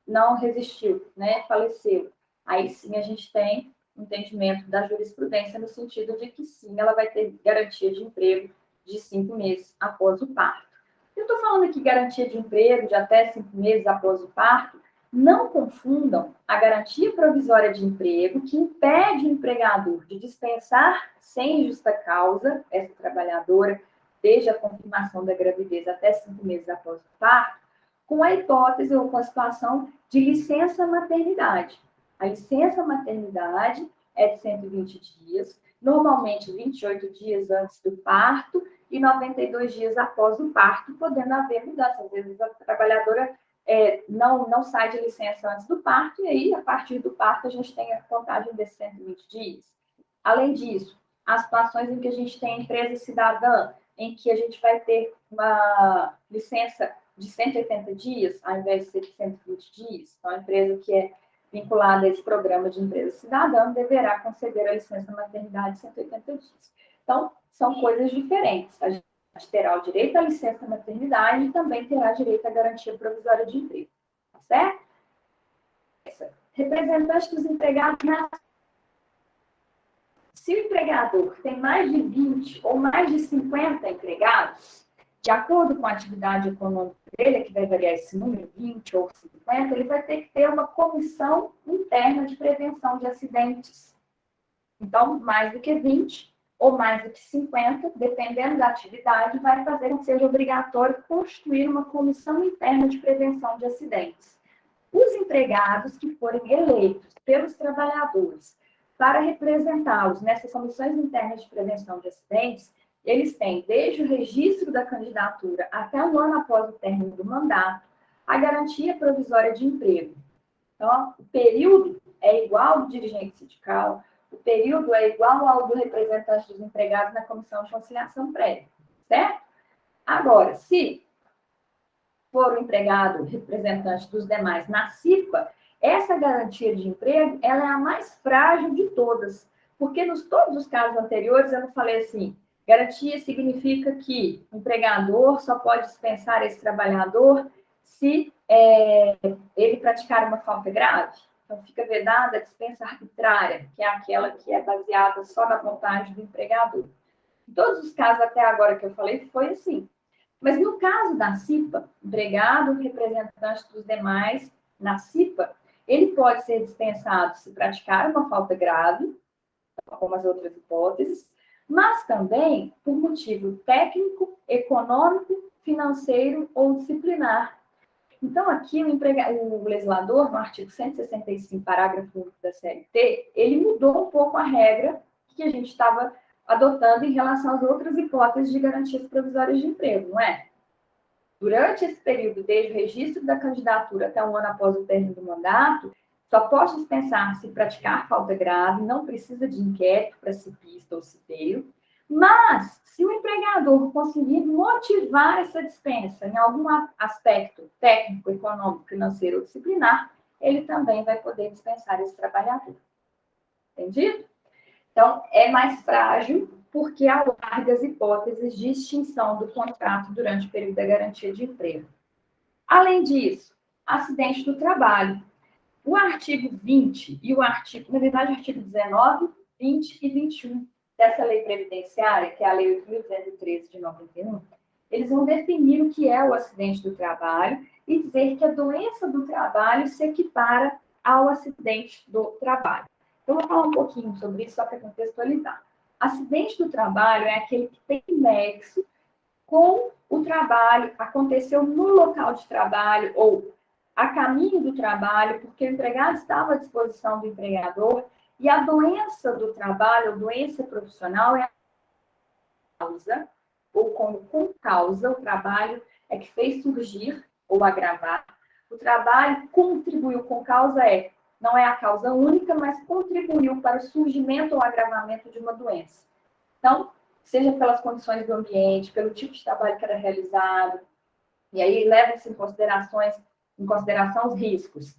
não resistiu, né, faleceu. Aí sim a gente tem entendimento da jurisprudência no sentido de que sim, ela vai ter garantia de emprego de 5 meses após o parto. Eu estou falando aqui garantia de emprego de até 5 meses após o parto. Não confundam a garantia provisória de emprego, que impede o empregador de dispensar sem justa causa essa trabalhadora, desde a confirmação da gravidez até 5 meses após o parto, com a hipótese ou com a situação de licença maternidade. A licença maternidade é de 120 dias, normalmente 28 dias antes do parto e 92 dias após o parto, podendo haver mudança. Às vezes a trabalhadora não sai de licença antes do parto, e aí, a partir do parto, a gente tem a contagem desses 120 dias. Além disso, as situações em que a gente tem empresa cidadã, em que a gente vai ter uma licença de 180 dias, ao invés de ser de 120 dias. Então, a empresa que é vinculada a esse programa de empresa cidadã deverá conceder a licença maternidade de 180 dias. Então, são coisas diferentes. A gente terá o direito à licença maternidade e também terá direito à garantia provisória de emprego. Tá certo? Representante dos empregados na... Se o empregador tem mais de 20 ou mais de 50 empregados, de acordo com a atividade econômica dele, que vai variar esse número, 20 ou 50, ele vai ter que ter uma comissão interna de prevenção de acidentes. Então, mais do que 20 ou mais do que 50, dependendo da atividade, vai fazer com que seja obrigatório constituir uma comissão interna de prevenção de acidentes. Os empregados que forem eleitos pelos trabalhadores para representá-los nessas comissões internas de prevenção de acidentes, eles têm, desde o registro da candidatura até um ano após o término do mandato, a garantia provisória de emprego. Então, o período é igual ao do dirigente sindical, o período é igual ao do representante dos empregados na comissão de conciliação prévia, certo? Agora, se for o empregado representante dos demais na CIPA, essa garantia de emprego ela é a mais frágil de todas, porque nos todos os casos anteriores eu não falei assim, garantia significa que o empregador só pode dispensar esse trabalhador se ele praticar uma falta grave. Então, fica vedada a dispensa arbitrária, que é aquela que é baseada só na vontade do empregador. Em todos os casos até agora que eu falei, foi assim. Mas no caso da CIPA, empregado representante dos demais na CIPA, ele pode ser dispensado se praticar uma falta grave, como as outras hipóteses, mas também por motivo técnico, econômico, financeiro ou disciplinar. Então, aqui o legislador, no artigo 165, parágrafo 1 da CLT, ele mudou um pouco a regra que a gente estava adotando em relação às outras hipóteses de garantias provisórias de emprego, não é? Durante esse período, desde o registro da candidatura até um ano após o término do mandato, só pode dispensar se praticar falta grave, não precisa de inquérito para cipista ou cipeiro, mas se o empregador conseguir motivar essa dispensa em algum aspecto técnico, econômico, financeiro ou disciplinar, ele também vai poder dispensar esse trabalhador. Entendido? Então, é mais frágil porque há largas hipóteses de extinção do contrato durante o período da garantia de emprego. Além disso, acidente do trabalho. O artigo 20 e o artigo 19, 20 e 21 dessa lei previdenciária, que é a Lei 8.213 de 91, eles vão definir o que é o acidente do trabalho e dizer que a doença do trabalho se equipara ao acidente do trabalho. Então, eu vou falar um pouquinho sobre isso só para contextualizar. Acidente do trabalho é aquele que tem nexo com o trabalho, aconteceu no local de trabalho ou a caminho do trabalho, porque o empregado estava à disposição do empregador, e a doença do trabalho, a doença profissional, é a causa, ou como com causa, o trabalho é que fez surgir ou agravar. O trabalho contribuiu com causa não é a causa única, mas contribuiu para o surgimento ou agravamento de uma doença. Então, seja pelas condições do ambiente, pelo tipo de trabalho que era realizado, e aí leva-se em consideração os riscos,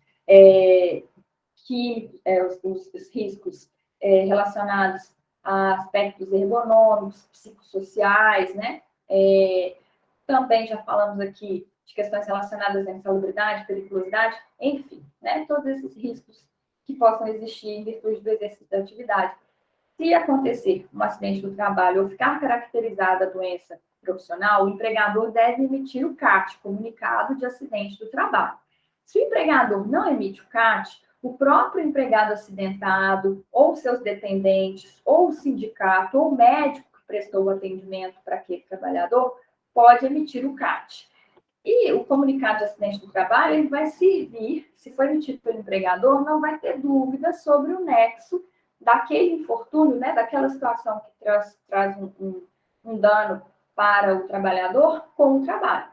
os riscos relacionados a aspectos ergonômicos, psicossociais, né? Também já falamos aqui de questões relacionadas à insalubridade, periculosidade, enfim, né? Todos esses riscos que possam existir em virtude do exercício da atividade. Se acontecer um acidente do trabalho ou ficar caracterizada a doença profissional, o empregador deve emitir o CAT, comunicado de acidente do trabalho. Se o empregador não emite o CAT, o próprio empregado acidentado, ou seus dependentes, ou o sindicato, ou o médico que prestou o atendimento para aquele trabalhador, pode emitir o CAT. E o comunicado de acidente do trabalho, ele vai servir, se for emitido pelo empregador, não vai ter dúvida sobre o nexo daquele infortúnio, né, daquela situação que traz um dano para o trabalhador com o trabalho.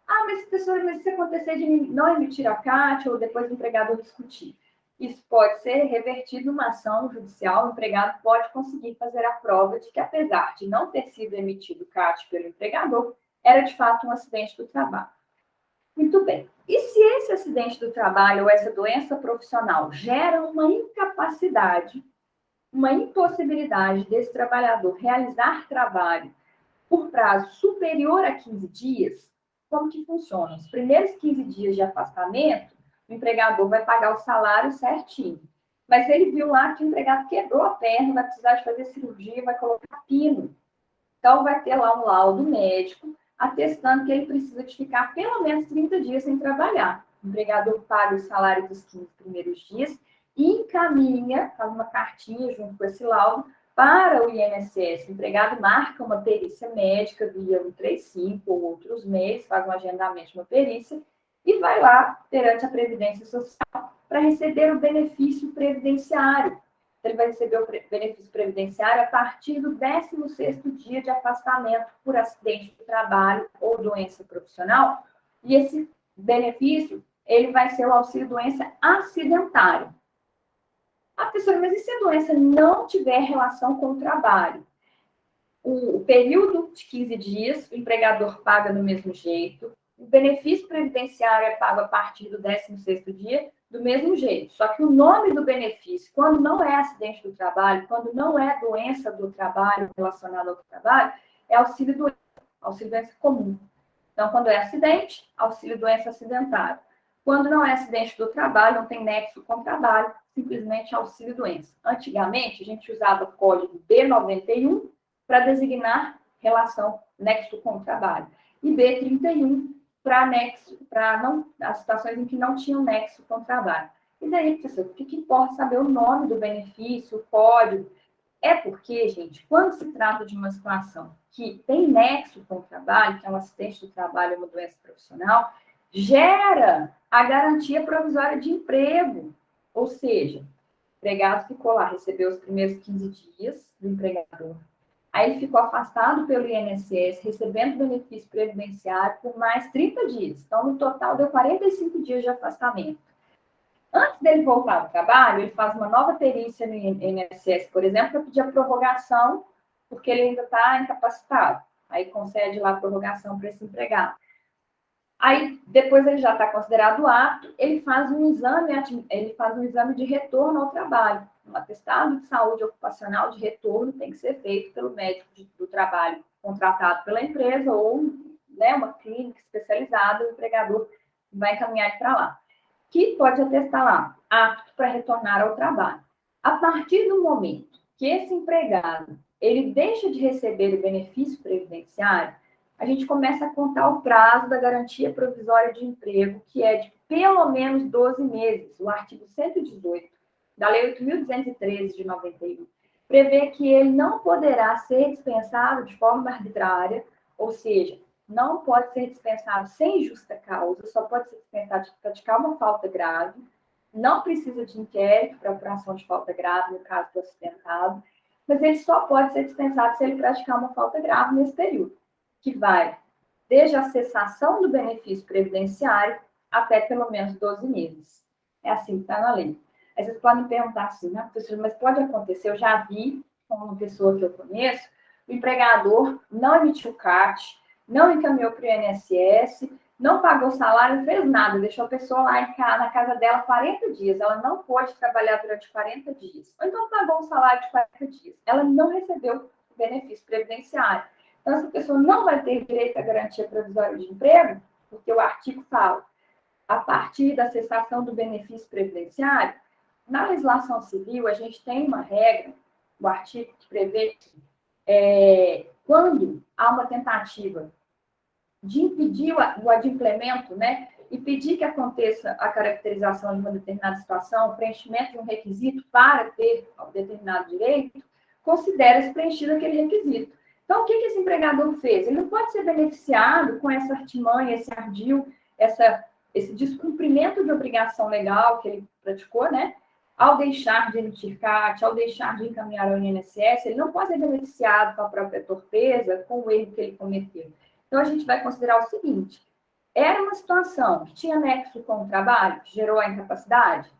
Mas professora, se acontecer de não emitir a CAT ou depois o empregador discutir, isso pode ser revertido numa ação judicial, o empregado pode conseguir fazer a prova de que, apesar de não ter sido emitido CAT pelo empregador, era de fato um acidente do trabalho. Muito bem. E se esse acidente do trabalho ou essa doença profissional gera uma incapacidade, uma impossibilidade desse trabalhador realizar trabalho por prazo superior a 15 dias, como que funciona? Os primeiros 15 dias de afastamento, o empregador vai pagar o salário certinho. Mas se ele viu lá que o empregado quebrou a perna, vai precisar de fazer cirurgia, vai colocar pino. Então, vai ter lá um laudo médico atestando que ele precisa de ficar pelo menos 30 dias sem trabalhar. O empregador paga o salário dos 15 primeiros dias e encaminha, faz uma cartinha junto com esse laudo, para o INSS. O empregado marca uma perícia médica via 135 ou outros meios, faz um agendamento de uma perícia e vai lá perante a Previdência Social para receber o benefício previdenciário. Ele vai receber o benefício previdenciário a partir do 16º dia de afastamento por acidente do trabalho ou doença profissional. E esse benefício, ele vai ser o auxílio-doença acidentário. Ah, professora, mas e se a doença não tiver relação com o trabalho? O período de 15 dias, o empregador paga do mesmo jeito, o benefício previdenciário é pago a partir do 16º dia, do mesmo jeito. Só que o nome do benefício, quando não é acidente do trabalho, quando não é doença do trabalho relacionada ao trabalho, é auxílio-doença comum. Então, quando é acidente, auxílio-doença acidentário. Quando não é acidente do trabalho, não tem nexo com o trabalho, simplesmente auxílio-doença. Antigamente, a gente usava o código B91 para designar relação, nexo com o trabalho. E B31 para as situações em que não tinham nexo com o trabalho. E daí, professor, o que importa saber o nome do benefício, o código? É porque, gente, quando se trata de uma situação que tem nexo com o trabalho, que é um acidente do trabalho, uma doença profissional, gera a garantia provisória de emprego. Ou seja, o empregado ficou lá, recebeu os primeiros 15 dias do empregador. Aí ele ficou afastado pelo INSS, recebendo benefício previdenciário por mais 30 dias. Então, no total, deu 45 dias de afastamento. Antes dele voltar ao trabalho, ele faz uma nova perícia no INSS, por exemplo, para pedir a prorrogação, porque ele ainda está incapacitado. Aí concede lá a prorrogação para esse empregado. Aí, depois ele já está considerado apto, ele faz um exame de retorno ao trabalho. Um atestado de saúde ocupacional de retorno tem que ser feito pelo médico do trabalho contratado pela empresa ou, né, uma clínica especializada, o empregador vai encaminhar ele para lá. Que pode atestar lá, apto para retornar ao trabalho. A partir do momento que esse empregado ele deixa de receber o benefício previdenciário, a gente começa a contar o prazo da garantia provisória de emprego, que é de pelo menos 12 meses. O artigo 118 da Lei 8.213 de 91 prevê que ele não poderá ser dispensado de forma arbitrária, ou seja, não pode ser dispensado sem justa causa, só pode ser dispensado de praticar uma falta grave, não precisa de inquérito para apuração de falta grave no caso do acidentado, mas ele só pode ser dispensado se ele praticar uma falta grave nesse período, que vai desde a cessação do benefício previdenciário até pelo menos 12 meses. É assim que está na lei. Aí vocês podem perguntar assim, né, professor, mas pode acontecer, eu já vi com uma pessoa que eu conheço, o empregador não emitiu CAT, não encaminhou para o INSS, não pagou salário, não fez nada, deixou a pessoa lá na casa dela 40 dias, ela não pôde trabalhar durante 40 dias, ou então pagou um salário de 40 dias, ela não recebeu o benefício previdenciário. Então, essa pessoa não vai ter direito à garantia provisória de emprego, porque o artigo fala, a partir da cessação do benefício previdenciário, na legislação civil, a gente tem uma regra, o artigo que prevê que quando há uma tentativa de impedir o adimplemento, né, e pedir que aconteça a caracterização de uma determinada situação, o preenchimento de um requisito para ter um determinado direito, considera-se preenchido aquele requisito. Então, o que esse empregador fez? Ele não pode ser beneficiado com essa artimanha, esse ardil, esse descumprimento de obrigação legal que ele praticou, né? Ao deixar de emitir CAT, ao deixar de encaminhar ao INSS, ele não pode ser beneficiado com a própria torpeza, com o erro que ele cometeu. Então, a gente vai considerar o seguinte, era uma situação que tinha nexo com o trabalho, que gerou a incapacidade?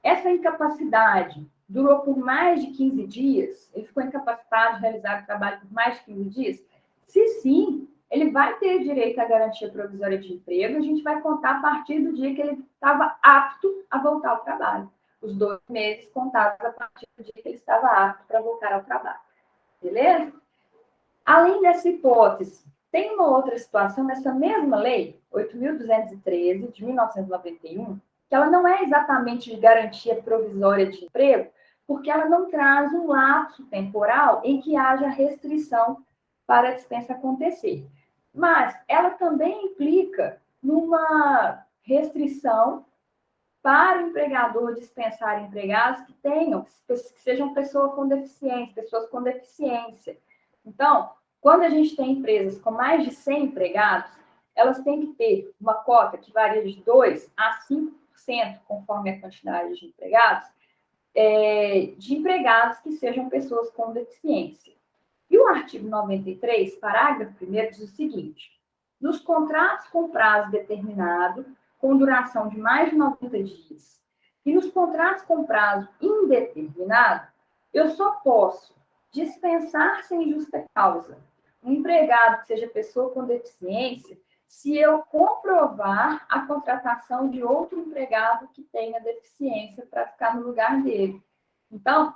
Essa incapacidade durou por mais de 15 dias? Ele ficou incapacitado de realizar o trabalho por mais de 15 dias? Se sim, ele vai ter direito à garantia provisória de emprego, a gente vai contar a partir do dia que ele estava apto a voltar ao trabalho. Os 2 meses contados a partir do dia que ele estava apto para voltar ao trabalho. Beleza? Além dessa hipótese, tem uma outra situação nessa mesma lei, 8.213, de 1991, que ela não é exatamente de garantia provisória de emprego, porque ela não traz um lapso temporal em que haja restrição para a dispensa acontecer. Mas ela também implica numa restrição para o empregador dispensar empregados que tenham, que sejam pessoas com deficiência. Então, quando a gente tem empresas com mais de 100 empregados, elas têm que ter uma cota que varia de 2% a 5%, conforme a quantidade de empregados que sejam pessoas com deficiência. E o artigo 93, parágrafo 1º, diz o seguinte: nos contratos com prazo determinado, com duração de mais de 90 dias, e nos contratos com prazo indeterminado, eu só posso dispensar sem justa causa um empregado que seja pessoa com deficiência se eu comprovar a contratação de outro empregado que tenha deficiência para ficar no lugar dele. Então,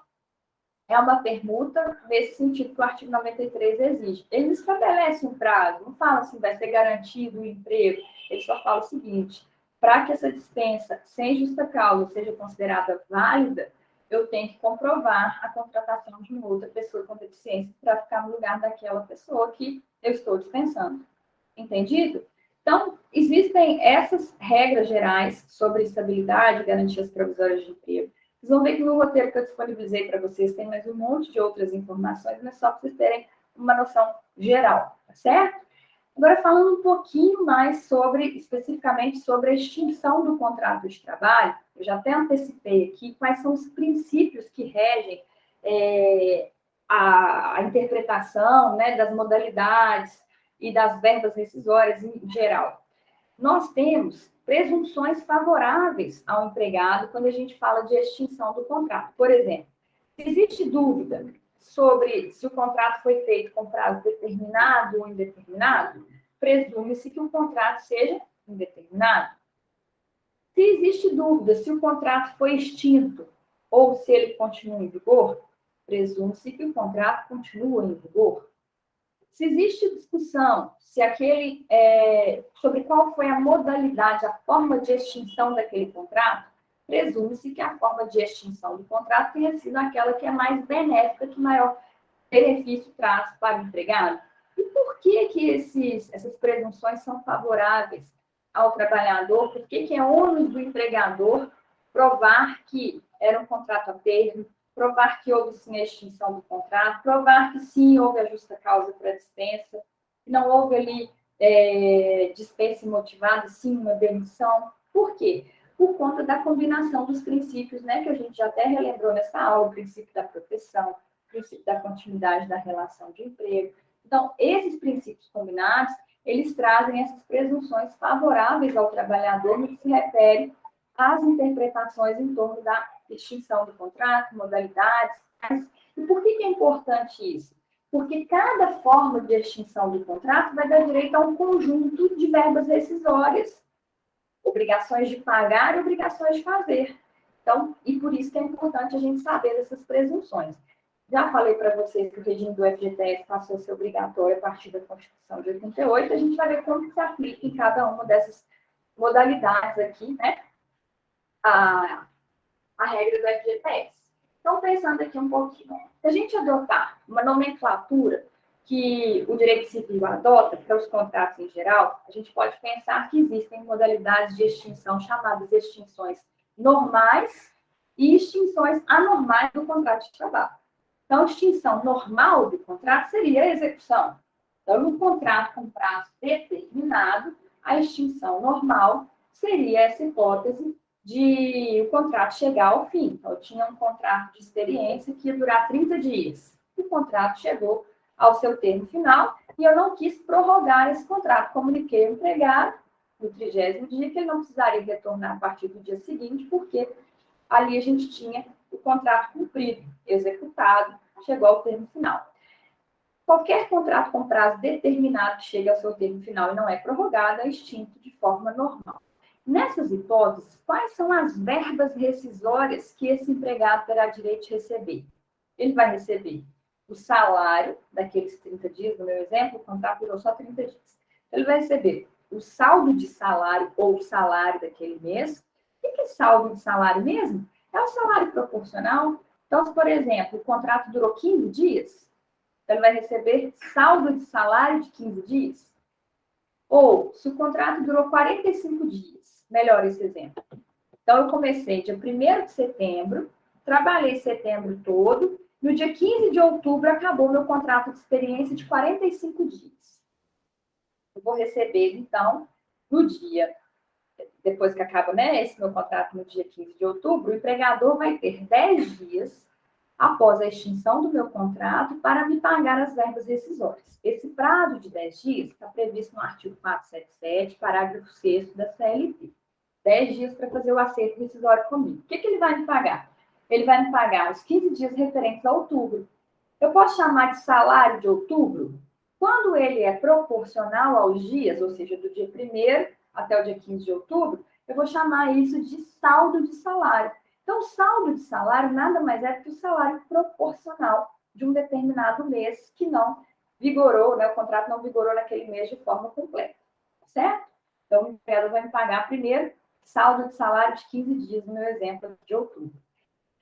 é uma permuta nesse sentido que o artigo 93 exige. Ele não estabelece um prazo, não fala assim, vai ser garantido o emprego. Ele só fala o seguinte: para que essa dispensa sem justa causa seja considerada válida, eu tenho que comprovar a contratação de uma outra pessoa com deficiência para ficar no lugar daquela pessoa que eu estou dispensando. Entendido? Então, existem essas regras gerais sobre estabilidade e garantias provisórias de emprego. Vocês vão ver que no roteiro que eu disponibilizei para vocês tem mais um monte de outras informações, mas só para vocês terem uma noção geral, tá certo? Agora, falando um pouquinho mais especificamente sobre a extinção do contrato de trabalho, eu já até antecipei aqui quais são os princípios que regem a interpretação, né, das modalidades e das verbas rescisórias em geral. Nós temos presunções favoráveis ao empregado quando a gente fala de extinção do contrato. Por exemplo, se existe dúvida sobre se o contrato foi feito com prazo determinado ou indeterminado, presume-se que o contrato seja indeterminado. Se existe dúvida se o contrato foi extinto ou se ele continua em vigor, presume-se que o contrato continua em vigor. Se existe discussão sobre qual foi a modalidade, a forma de extinção daquele contrato, presume-se que a forma de extinção do contrato tenha sido aquela que é mais benéfica, que maior benefício traz para o empregado. E por que essas presunções são favoráveis ao trabalhador? Por que é ônus do empregador provar que era um contrato a termo, provar que houve sim a extinção do contrato, provar que sim houve a justa causa para a dispensa, que não houve ali dispensa imotivada, sim uma demissão? Por quê? Por conta da combinação dos princípios, né, que a gente já até relembrou nessa aula, o princípio da proteção, o princípio da continuidade da relação de emprego. Então, esses princípios combinados, eles trazem essas presunções favoráveis ao trabalhador no que se refere às interpretações em torno da extinção do contrato, modalidades. E por que é importante isso? Porque cada forma de extinção do contrato vai dar direito a um conjunto de verbas rescisórias, obrigações de pagar e obrigações de fazer. Então, e por isso que é importante a gente saber dessas presunções. Já falei para vocês que o regime do FGTS passou a ser obrigatório a partir da Constituição de 88, a gente vai ver como se aplica em cada uma dessas modalidades aqui, né, a regra do FGTS. Então, pensando aqui um pouquinho, se a gente adotar uma nomenclatura que o direito civil adota para os contratos em geral, a gente pode pensar que existem modalidades de extinção chamadas extinções normais e extinções anormais do contrato de trabalho. Então, a extinção normal do contrato seria a execução. Então, no contrato com prazo determinado, a extinção normal seria essa hipótese de o contrato chegar ao fim. Então, eu tinha um contrato de experiência que ia durar 30 dias. O contrato chegou ao seu termo final e eu não quis prorrogar esse contrato. Comuniquei ao empregado no 30º dia que ele não precisaria retornar a partir do dia seguinte, porque ali a gente tinha o contrato cumprido, executado, chegou ao termo final. Qualquer contrato com prazo determinado que chegue ao seu termo final e não é prorrogado é extinto de forma normal. Nessas hipóteses, quais são as verbas rescisórias que esse empregado terá direito de receber? Ele vai receber o salário daqueles 30 dias, no meu exemplo, o contrato durou só 30 dias. Ele vai receber o saldo de salário ou o salário daquele mês. O que é saldo de salário mesmo? É o salário proporcional. Então, se, por exemplo, o contrato durou 15 dias, ele vai receber saldo de salário de 15 dias. Ou, se o contrato durou 45 dias, melhor esse exemplo. Então, eu comecei dia 1º de setembro, trabalhei setembro todo, no dia 15 de outubro acabou meu contrato de experiência de 45 dias. Eu vou receber, então, no dia, depois que acaba, né, esse meu contrato no dia 15 de outubro, o empregador vai ter 10 dias após a extinção do meu contrato para me pagar as verbas rescisórias. Esse prazo de 10 dias está previsto no artigo 477, parágrafo 6º da CLT. 10 dias para fazer o acerto rescisório comigo. O que ele vai me pagar? Ele vai me pagar os 15 dias referentes a outubro. Eu posso chamar de salário de outubro? Quando ele é proporcional aos dias, ou seja, do dia 1º até o dia 15 de outubro, eu vou chamar isso de saldo de salário. Então, o saldo de salário nada mais é que o salário proporcional de um determinado mês que não vigorou, né? O contrato não vigorou naquele mês de forma completa, certo? Então, o empregador vai me pagar primeiro saldo de salário de 15 dias, no meu exemplo de outubro.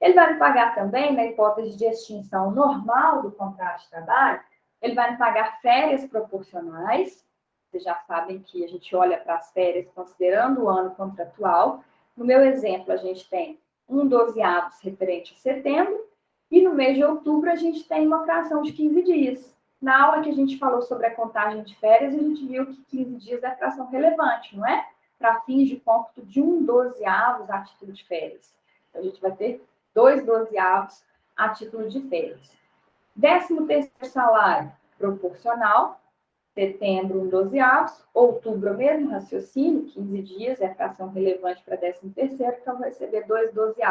Ele vai me pagar também, na hipótese de extinção normal do contrato de trabalho, ele vai me pagar férias proporcionais. Vocês já sabem que a gente olha para as férias considerando o ano contratual. No meu exemplo, a gente tem 1/12 referente a setembro, e no mês de outubro a gente tem uma fração de 15 dias. Na aula que a gente falou sobre a contagem de férias, a gente viu que 15 dias é fração relevante, não é? Para fins de cômputo de 1/12 a título de férias. Então, a gente vai ter 2/12 a título de férias. 13º salário proporcional, setembro 1/12, outubro o mesmo raciocínio, 15 dias é fração relevante para 13º, então vai receber 2/12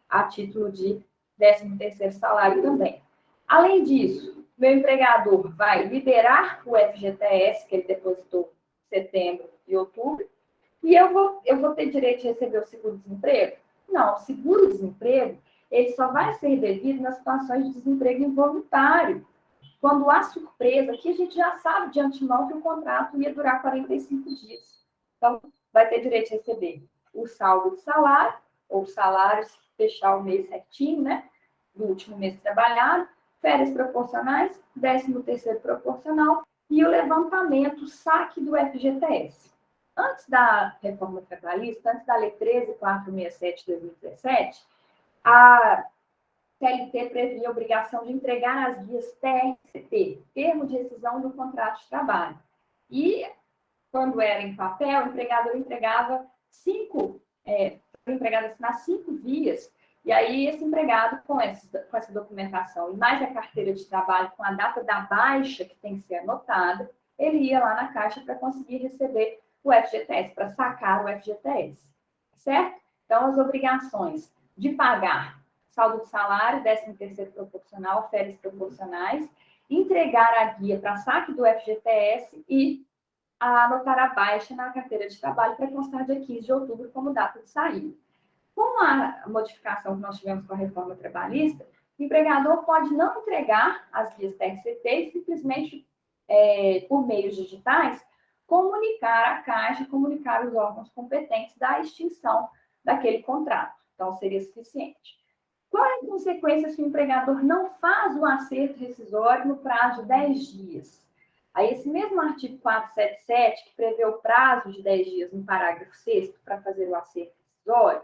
a título de 13º salário também. Além disso, meu empregador vai liberar o FGTS, que ele depositou em setembro e outubro, e eu vou ter direito de receber o seguro-desemprego? Não, o seguro-desemprego, ele só vai ser devido nas situações de desemprego involuntário. Quando há surpresa, aqui a gente já sabe de antemão que o contrato ia durar 45 dias. Então, vai ter direito de receber o saldo de salário, ou salário, se fechar o mês certinho, né? Do último mês trabalhado, férias proporcionais, 13º proporcional e o levantamento, o saque do FGTS. Antes da reforma trabalhista, antes da Lei 13.467 de 2017, a CLT previa a obrigação de entregar as guias TRCT, Termo de Rescisão do Contrato de Trabalho. E, quando era em papel, o empregador entregava o empregado assinar 5 vias, e aí esse empregado, com essa documentação, e mais a carteira de trabalho com a data da baixa que tem que ser anotada, ele ia lá na Caixa para conseguir receber o FGTS, para sacar o FGTS, certo? Então, as obrigações de pagar saldo de salário, 13º proporcional, férias proporcionais, entregar a guia para saque do FGTS e anotar a baixa na carteira de trabalho para constar dia 15 de outubro como data de saída. Com a modificação que nós tivemos com a reforma trabalhista, o empregador pode não entregar as guias TRCT e simplesmente, por meios digitais, comunicar à Caixa, comunicar os órgãos competentes da extinção daquele contrato. Então, seria suficiente. Qual é a consequência se o empregador não faz o acerto rescisório no prazo de 10 dias? Aí, esse mesmo artigo 477, que prevê o prazo de 10 dias no parágrafo 6º para fazer o acerto rescisório,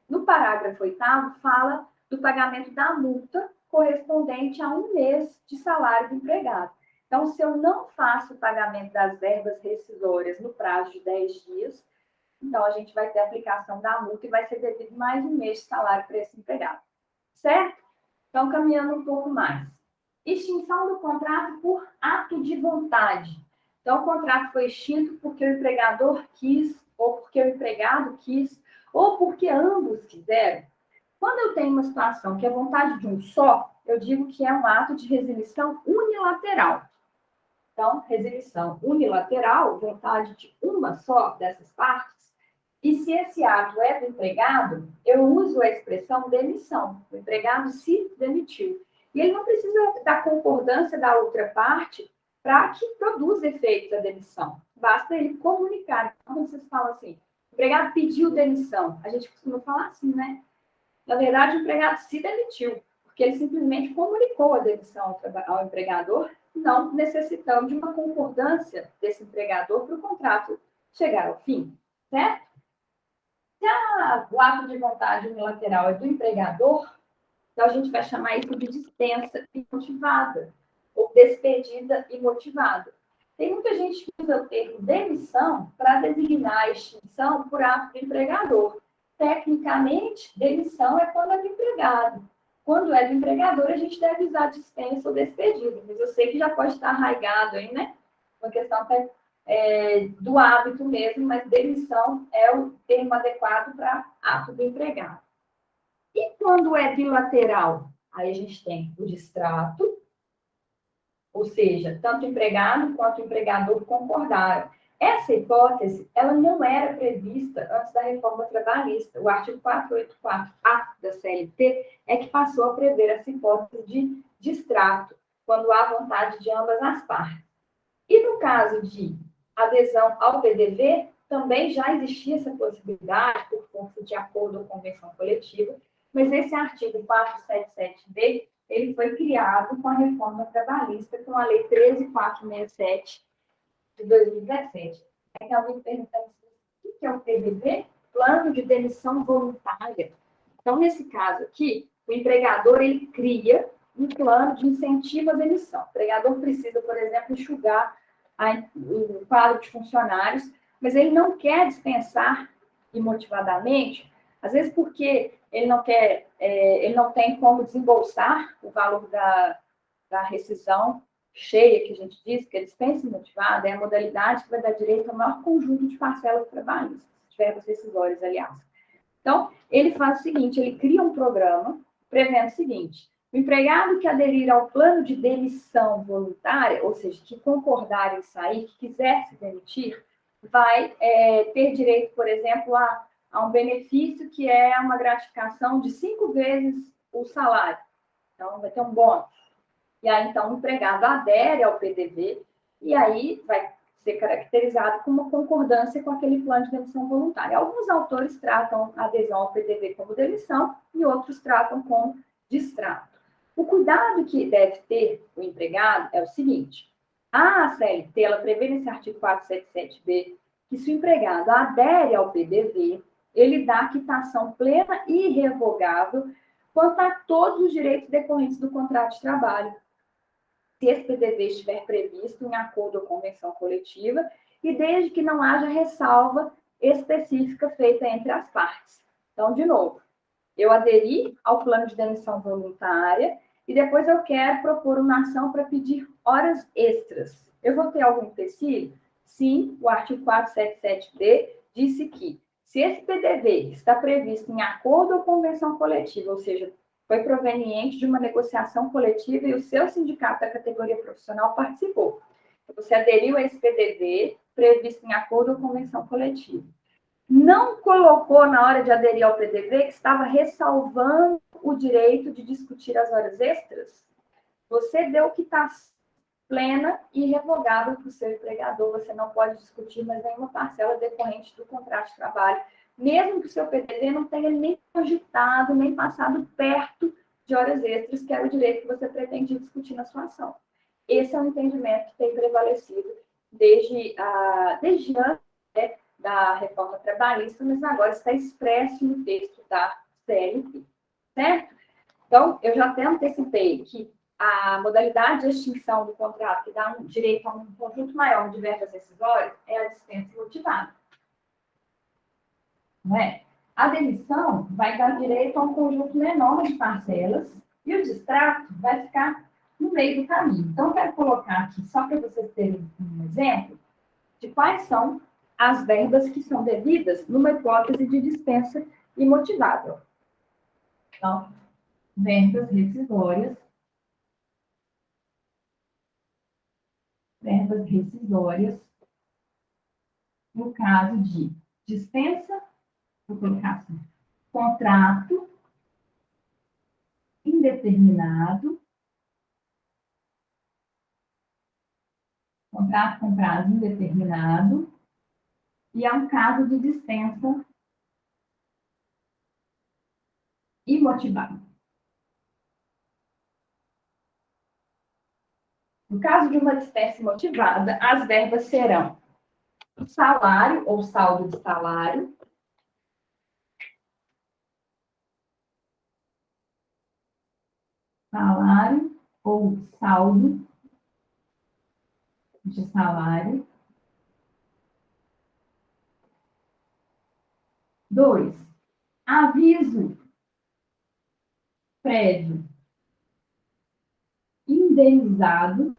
no parágrafo 8º fala do pagamento da multa correspondente a 1 mês de salário do empregado. Então, se eu não faço o pagamento das verbas rescisórias no prazo de 10 dias, então a gente vai ter a aplicação da multa e vai ser devido mais 1 mês de salário para esse empregado. Certo? Então, caminhando um pouco mais. Extinção do contrato por ato de vontade. Então, o contrato foi extinto porque o empregador quis, ou porque o empregado quis, ou porque ambos quiseram. Quando eu tenho uma situação que é vontade de um só, eu digo que é um ato de resilição unilateral. Então, resilição unilateral, vontade de uma só dessas partes. E se esse ato é do empregado, eu uso a expressão demissão. O empregado se demitiu. E ele não precisa da concordância da outra parte para que produza efeito a demissão. Basta ele comunicar. Então, quando vocês falam assim, o empregado pediu demissão, a gente costuma falar assim, né? Na verdade, o empregado se demitiu, porque ele simplesmente comunicou a demissão ao empregador, não necessitando de uma concordância desse empregador para o contrato chegar ao fim, certo? Se o ato de vontade unilateral é do empregador, então a gente vai chamar isso de dispensa imotivada, ou despedida imotivada. Tem muita gente que usa o termo demissão para designar a extinção por ato do empregador. Tecnicamente, demissão é quando é do empregado. Quando é do empregador, a gente deve usar dispensa ou despedida. Mas eu sei que já pode estar arraigado aí, né? Uma questão até do hábito mesmo, mas demissão é o termo adequado para ato do empregado. E quando é bilateral? Aí a gente tem o distrato, ou seja, tanto o empregado quanto o empregador concordaram. Essa hipótese, ela não era prevista antes da reforma trabalhista. O artigo 484-A da CLT é que passou a prever essa hipótese de distrato, quando há vontade de ambas as partes. E no caso de adesão ao PDV, também já existia essa possibilidade por força de acordo ou convenção coletiva, mas esse artigo 477B, ele foi criado com a reforma trabalhista, com a Lei 13.467 de 2017. É que alguém perguntando o que é o PDV? Plano de demissão voluntária. Então, nesse caso aqui, o empregador, ele cria um plano de incentivo à demissão. O empregador precisa, por exemplo, enxugar o quadro de funcionários, mas ele não quer dispensar imotivadamente, às vezes porque ele não quer, ele não tem como desembolsar o valor da rescisão cheia, que a gente diz, que é dispensa imotivada, é a modalidade que vai dar direito ao maior conjunto de parcelas trabalhistas, de verbas rescisórias, aliás. Então, ele faz o seguinte, ele cria um programa prevendo o seguinte: o empregado que aderir ao plano de demissão voluntária, ou seja, que concordar em sair, que quiser se demitir, vai ter direito, por exemplo, a um benefício que é uma gratificação de 5 vezes o salário. Então, vai ter um bônus. E aí, então, o empregado adere ao PDV e aí vai ser caracterizado como uma concordância com aquele plano de demissão voluntária. Alguns autores tratam a adesão ao PDV como demissão e outros tratam como distrato. O cuidado que deve ter o empregado é o seguinte: a CLT, ela prevê nesse artigo 477B que se o empregado adere ao PDV, ele dá quitação plena e irrevogável quanto a todos os direitos decorrentes do contrato de trabalho, se esse PDV estiver previsto em acordo ou convenção coletiva, e desde que não haja ressalva específica feita entre as partes. Então, de novo, eu aderi ao plano de demissão voluntária e depois eu quero propor uma ação para pedir horas extras. Eu vou ter algum empecilho? Sim, o artigo 477B disse que, se esse PDV está previsto em acordo ou convenção coletiva, ou seja, foi proveniente de uma negociação coletiva e o seu sindicato da categoria profissional participou. Você aderiu a esse PDV previsto em acordo ou convenção coletiva. Não colocou na hora de aderir ao PDV que estava ressalvando o direito de discutir as horas extras, você deu quitação plena e irrevogável para o seu empregador. Você não pode discutir mais nenhuma parcela decorrente do contrato de trabalho, mesmo que o seu PDV não tenha nem cogitado, nem passado perto de horas extras, que era o direito que você pretendia discutir na sua ação. Esse é um entendimento que tem prevalecido desde antes, né, da reforma trabalhista, mas agora está expresso no texto da CLT, certo? Então, eu já até antecipei que a modalidade de extinção do contrato que dá direito a um conjunto maior de verbas rescisórias é a dispensa motivada. Não é? A demissão vai dar direito a um conjunto menor de parcelas e o distrato vai ficar no meio do caminho. Então, eu quero colocar aqui, só para vocês terem um exemplo, de quais são as verbas que são devidas numa hipótese de dispensa imotivada. Então, verbas rescisórias. Verbas rescisórias. No caso de dispensa, vou colocar assim, contrato indeterminado, contrato com prazo indeterminado, e é um caso de dispensa imotivada. No caso de uma dispensa imotivada, as verbas serão salário ou saldo de salário, salário ou saldo de salário. 2, aviso prévio indenizado.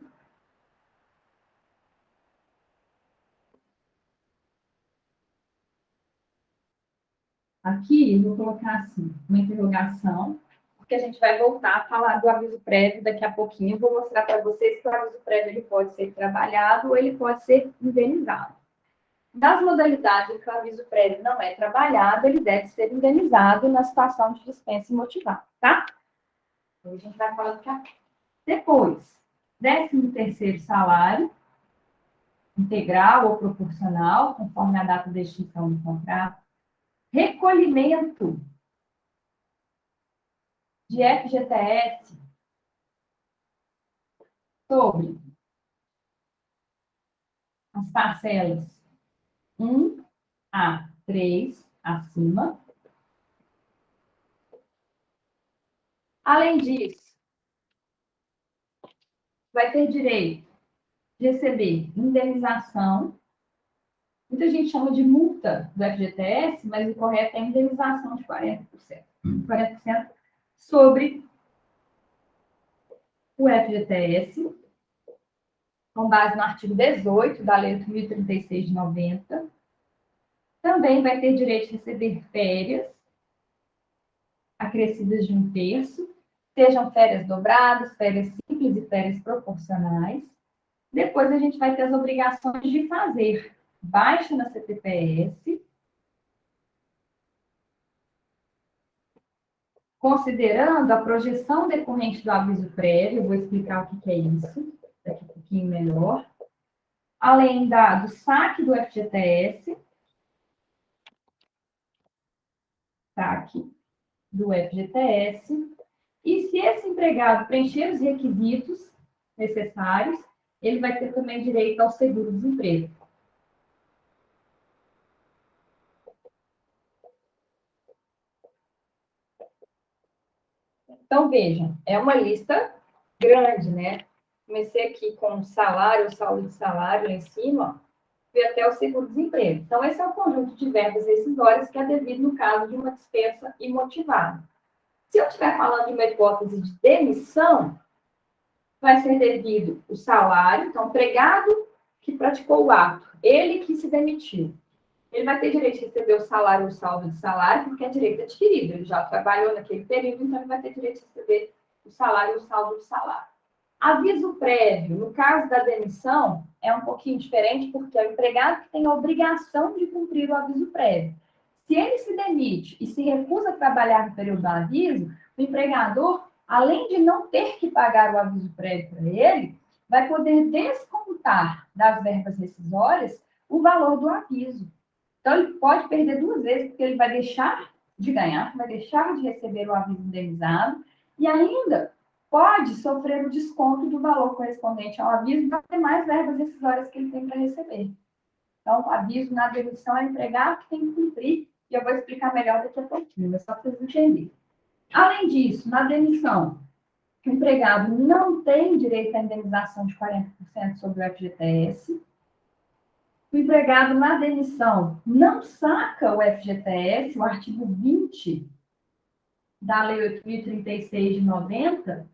Aqui, eu vou colocar assim, uma interrogação, porque a gente vai voltar a falar do aviso prévio daqui a pouquinho. Eu vou mostrar para vocês que o aviso prévio ele pode ser trabalhado ou ele pode ser indenizado. Das modalidades em que o aviso prévio não é trabalhado, ele deve ser indenizado na situação de dispensa imotivada, tá? Então, a gente vai falando aqui. Depois, 13º salário, integral ou proporcional, conforme a data de extinção do contrato. Recolhimento de FGTS sobre as parcelas 1 a 3 acima. Além disso, vai ter direito de receber indenização. Muita gente chama de multa do FGTS, mas o correto é indenização de 40%. 40% sobre o FGTS, com base no artigo 18 da Lei 8.036 de 90. Também vai ter direito de receber férias acrescidas de 1/3, sejam férias dobradas, férias simples e férias proporcionais. Depois a gente vai ter as obrigações de fazer baixa na CPPS, considerando a projeção decorrente do aviso prévio, eu vou explicar o que é isso daqui a pouquinho melhor, além do saque do FGTS, saque do FGTS, e se esse empregado preencher os requisitos necessários, ele vai ter também direito ao seguro-desemprego. Então, vejam, é uma lista grande, né? Comecei aqui com salário, saldo de salário lá em cima, fui até o seguro-desemprego. Então, esse é o conjunto de verbas rescisórias que é devido no caso de uma dispensa imotivada. Se eu estiver falando de uma hipótese de demissão, vai ser devido o salário, então, o empregado que praticou o ato, ele que se demitiu. Ele vai ter direito de receber o salário ou o saldo de salário, porque é direito adquirido. Ele já trabalhou naquele período, então ele vai ter direito de receber o salário ou o saldo de salário. Aviso prévio, no caso da demissão, é um pouquinho diferente, porque é o empregado que tem a obrigação de cumprir o aviso prévio. Se ele se demite e se recusa a trabalhar no período do aviso, o empregador, além de não ter que pagar o aviso prévio para ele, vai poder descontar das verbas rescisórias o valor do aviso. Então, ele pode perder 2 vezes, porque ele vai deixar de ganhar, vai deixar de receber o aviso indenizado, e ainda pode sofrer o desconto do valor correspondente ao aviso das demais verbas rescisórias que ele tem para receber. Então, o aviso na demissão é o empregado que tem que cumprir, e eu vou explicar melhor daqui a pouquinho, mas só para vocês entenderem. Além disso, na demissão, o empregado não tem direito à indenização de 40% sobre o FGTS. O empregado na demissão não saca o FGTS, o artigo 20 da Lei 8.036 de 90,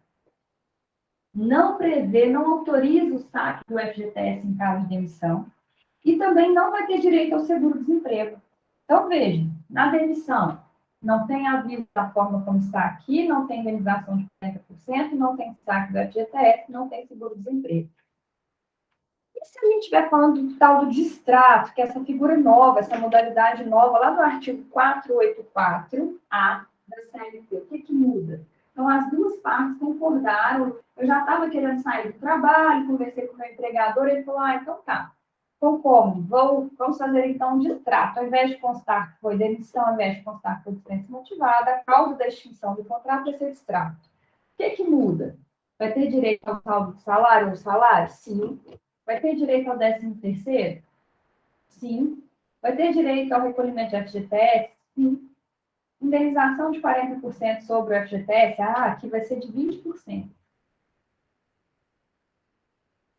não prevê, não autoriza o saque do FGTS em caso de demissão, e também não vai ter direito ao seguro-desemprego. Então, vejam, na demissão, Não tem aviso da forma como está aqui, não tem indenização de 40%, não tem saque do FGTS, não tem seguro-desemprego. E se a gente estiver falando do tal do distrato, que é essa figura nova, essa modalidade nova, lá do artigo 484-A da CLT, o que muda? Então, as duas partes concordaram. Eu já estava querendo sair do trabalho, conversei com o meu empregador, ele falou, então tá, concordo, vamos fazer então um distrato. Ao invés de constar que foi demissão, ao invés de constar que foi dispensa motivada, a causa da extinção do contrato vai ser distrato. O que muda? Vai ter direito ao saldo de salário ou salário? Sim. Vai ter direito ao 13º? Sim. Vai ter direito ao recolhimento de FGTS? Sim. Indenização de 40% sobre o FGTS? Aqui vai ser de 20%.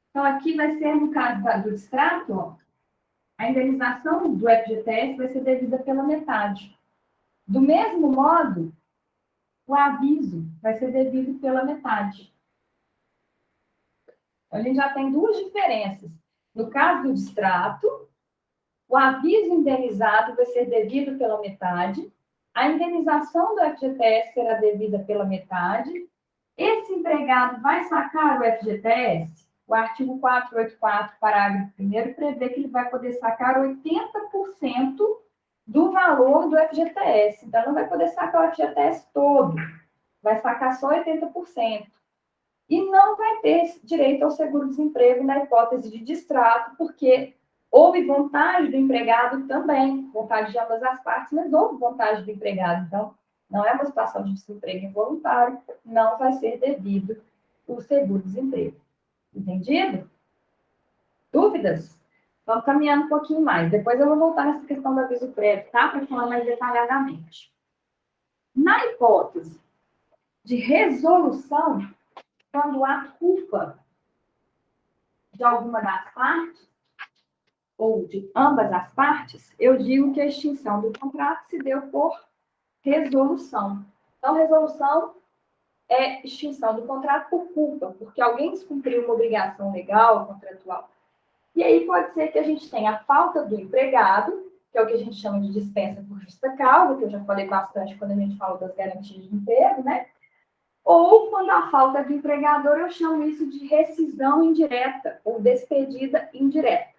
Então, aqui vai ser, no caso do distrato, a indenização do FGTS vai ser devida pela metade. Do mesmo modo, o aviso vai ser devido pela metade. Então, a gente já tem duas diferenças. No caso do distrato, o aviso indenizado vai ser devido pela metade, a indenização do FGTS será devida pela metade, esse empregado vai sacar o FGTS, o artigo 484, parágrafo 1º, prevê que ele vai poder sacar 80% do valor do FGTS. Então, não vai poder sacar o FGTS todo, vai sacar só 80%. E não vai ter direito ao seguro-desemprego na hipótese de distrato, porque houve vontade do empregado também, vontade de ambas as partes, mas houve vontade do empregado. Então, não é uma situação de desemprego involuntário, não vai ser devido o seguro-desemprego. Entendido? Dúvidas? Vamos caminhando um pouquinho mais. Depois eu vou voltar nessa questão do aviso prévio, tá? Para falar mais detalhadamente. Na hipótese de resolução, quando há culpa de alguma das partes, ou de ambas as partes, eu digo que a extinção do contrato se deu por resolução. Então, resolução é extinção do contrato por culpa, porque alguém descumpriu uma obrigação legal, contratual. E aí pode ser que a gente tenha a falta do empregado, que é o que a gente chama de dispensa por justa causa, que eu já falei bastante quando a gente fala das garantias de emprego, né? Ou, quando a falta do empregador, eu chamo isso de rescisão indireta ou despedida indireta.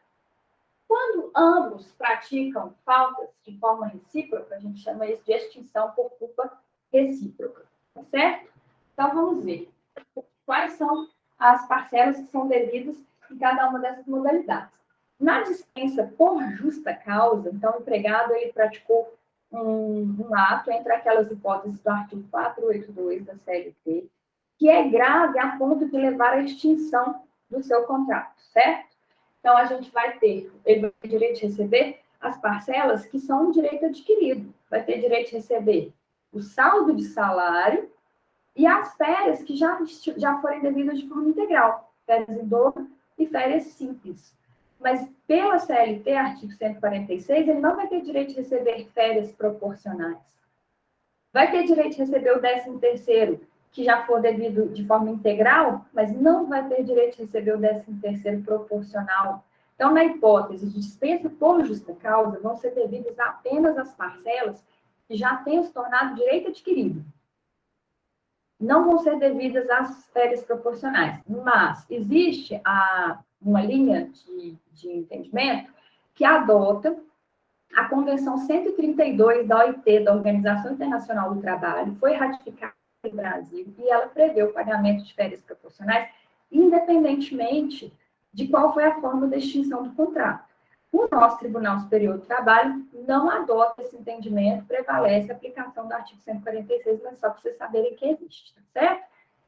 Quando ambos praticam faltas de forma recíproca, a gente chama isso de extinção por culpa recíproca, tá certo? Então, vamos ver quais são as parcelas que são devidas em cada uma dessas modalidades. Na dispensa por justa causa, então, o empregado ele praticou um ato entre aquelas hipóteses do artigo 482 da CLT, que é grave a ponto de levar à extinção do seu contrato, certo? Então, a gente vai ter, ele vai ter direito de receber as parcelas que são um direito adquirido. Vai ter direito de receber o saldo de salário e as férias que já forem devidas de forma integral, férias em dobro e férias simples. Mas pela CLT, artigo 146, ele não vai ter direito de receber férias proporcionais. Vai ter direito de receber o 13º, que já for devido de forma integral, mas não vai ter direito de receber o 13º proporcional. Então, na hipótese de dispensa por justa causa, vão ser devidas apenas as parcelas que já tenham se tornado direito adquirido. Não vão ser devidas às férias proporcionais, mas existe uma linha de entendimento que adota a Convenção 132 da OIT, da Organização Internacional do Trabalho, foi ratificada no Brasil e ela prevê o pagamento de férias proporcionais, independentemente de qual foi a forma da extinção do contrato. O nosso Tribunal Superior do Trabalho não adota esse entendimento, prevalece a aplicação do artigo 146, mas só para vocês saberem que existe, tá certo?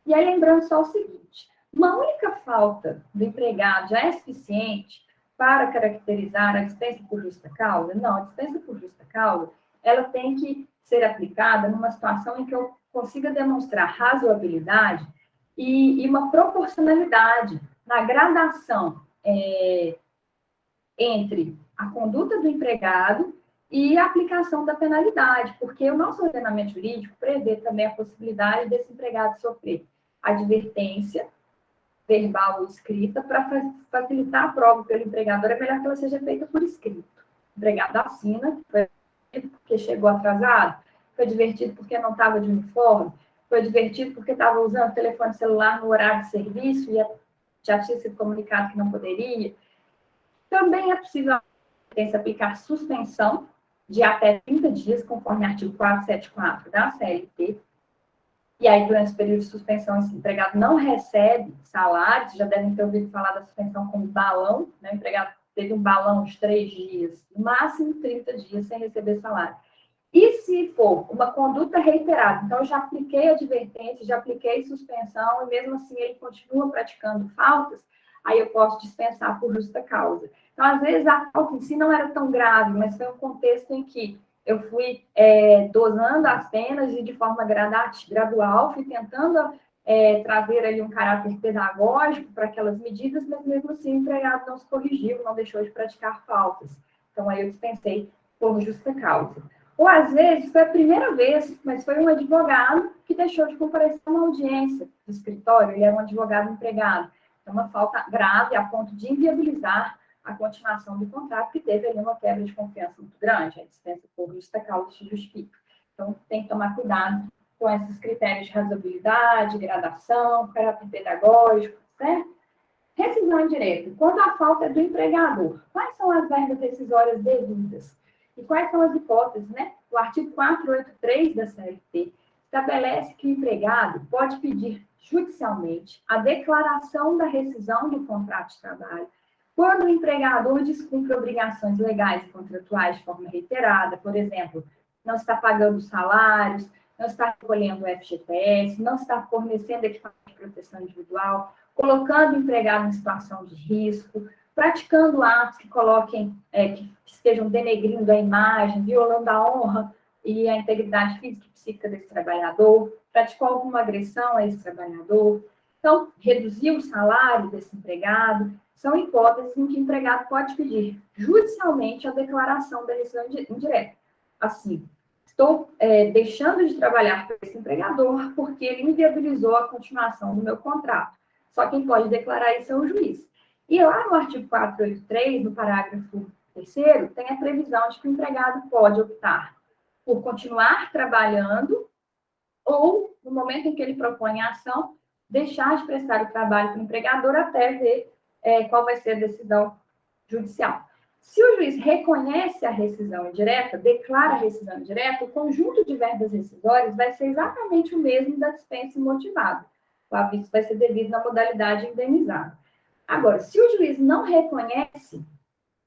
E aí, lembrando só o seguinte, uma única falta do empregado já é suficiente para caracterizar a dispensa por justa causa? Não, a dispensa por justa causa, ela tem que ser aplicada numa situação em que eu consiga demonstrar razoabilidade e uma proporcionalidade na gradação entre a conduta do empregado e a aplicação da penalidade, porque o nosso ordenamento jurídico prevê também a possibilidade desse empregado sofrer advertência verbal ou escrita para facilitar a prova pelo empregador, é melhor que ela seja feita por escrito. O empregado assina, porque chegou atrasado, foi advertido porque não estava de uniforme, foi advertido porque estava usando o telefone celular no horário de serviço e já tinha sido comunicado que não poderia. Também é possível se aplicar suspensão de até 30 dias, conforme o artigo 474 da CLT. E aí, durante esse período de suspensão, esse empregado não recebe salário. Vocês já devem ter ouvido falar da suspensão como balão, né? O empregado teve um balão de 3 dias, no máximo 30 dias sem receber salário. E se for uma conduta reiterada, então eu já apliquei advertência, já apliquei suspensão, e mesmo assim ele continua praticando faltas, aí eu posso dispensar por justa causa. Então, às vezes, a falta em si não era tão grave, mas foi um contexto em que eu fui dosando as penas e de forma gradual, fui tentando trazer ali um caráter pedagógico para aquelas medidas, mas mesmo assim o empregado não se corrigiu, não deixou de praticar faltas. Então, aí eu dispensei por justa causa. Ou, às vezes, foi a primeira vez, mas foi um advogado que deixou de comparecer a uma audiência do escritório, ele era um advogado empregado. Então, uma falta grave a ponto de inviabilizar a continuação do contrato, que teve ali uma quebra de confiança muito grande, a dispensa por justa causa se justifica. Então, tem que tomar cuidado com esses critérios de razoabilidade, gradação, caráter pedagógico, certo? Rescisão indireta. Quando a falta é do empregador, quais são as verbas rescisórias devidas? E quais são as hipóteses, né? O artigo 483 da CLT estabelece que o empregado pode pedir judicialmente a declaração da rescisão do contrato de trabalho quando o empregador descumpre obrigações legais e contratuais de forma reiterada, por exemplo, não está pagando salários, não está recolhendo o FGTS, não está fornecendo equipamento de proteção individual, colocando o empregado em situação de risco, praticando atos que coloquem, que estejam denegrindo a imagem, violando a honra e a integridade física e psíquica desse trabalhador, praticou alguma agressão a esse trabalhador, então, reduziu o salário desse empregado, são hipóteses em que o empregado pode pedir judicialmente a declaração da rescisão indireta. Assim, estou deixando de trabalhar para esse empregador porque ele inviabilizou a continuação do meu contrato. Só quem pode declarar isso é o juiz. E lá no artigo 483, no parágrafo 3º, tem a previsão de que o empregado pode optar por continuar trabalhando ou, no momento em que ele propõe a ação, deixar de prestar o trabalho para o empregador até ver qual vai ser a decisão judicial. Se o juiz reconhece a rescisão indireta, declara a rescisão indireta, o conjunto de verbas rescisórias vai ser exatamente o mesmo da dispensa imotivada. O aviso vai ser devido na modalidade indenizada. Agora, se o juiz não reconhece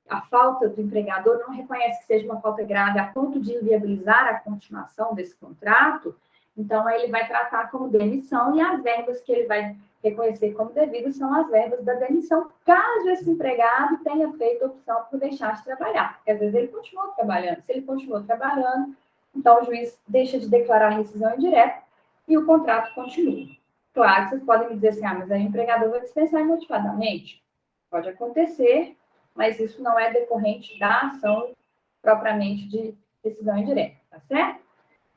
a falta do empregador, não reconhece que seja uma falta grave a ponto de inviabilizar a continuação desse contrato, então aí ele vai tratar como demissão e as verbas que ele vai reconhecer como devidas são as verbas da demissão, caso esse empregado tenha feito a opção por deixar de trabalhar, porque às vezes ele continuou trabalhando. Se ele continuou trabalhando, então o juiz deixa de declarar a rescisão indireta e o contrato continua. Claro que vocês podem me dizer assim, mas aí o empregador vai dispensar imotivadamente. Pode acontecer, mas isso não é decorrente da ação propriamente de rescisão indireta, tá certo?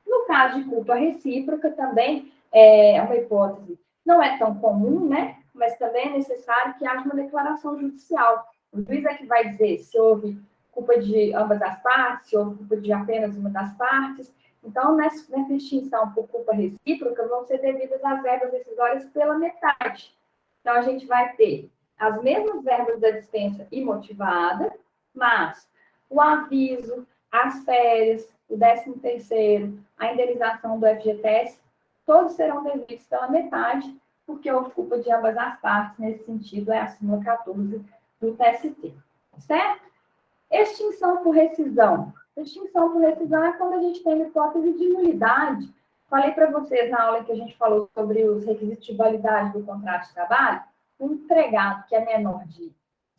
No caso de culpa recíproca, também é uma hipótese, não é tão comum, né? Mas também é necessário que haja uma declaração judicial. O juiz é que vai dizer se houve culpa de ambas as partes, se houve culpa de apenas uma das partes. Então, nessa extinção por culpa recíproca, vão ser devidas as verbas decisórias pela metade. Então, a gente vai ter as mesmas verbas da dispensa imotivada, mas o aviso, as férias, o 13º, a indenização do FGTS, todos serão devidos pela metade, porque houve culpa de ambas as partes, nesse sentido, é a súmula 14 do TST, certo? Extinção por rescisão. Extinção por rescisão é quando a gente tem uma hipótese de nulidade. Falei para vocês na aula que a gente falou sobre os requisitos de validade do contrato de trabalho. Um empregado que é menor de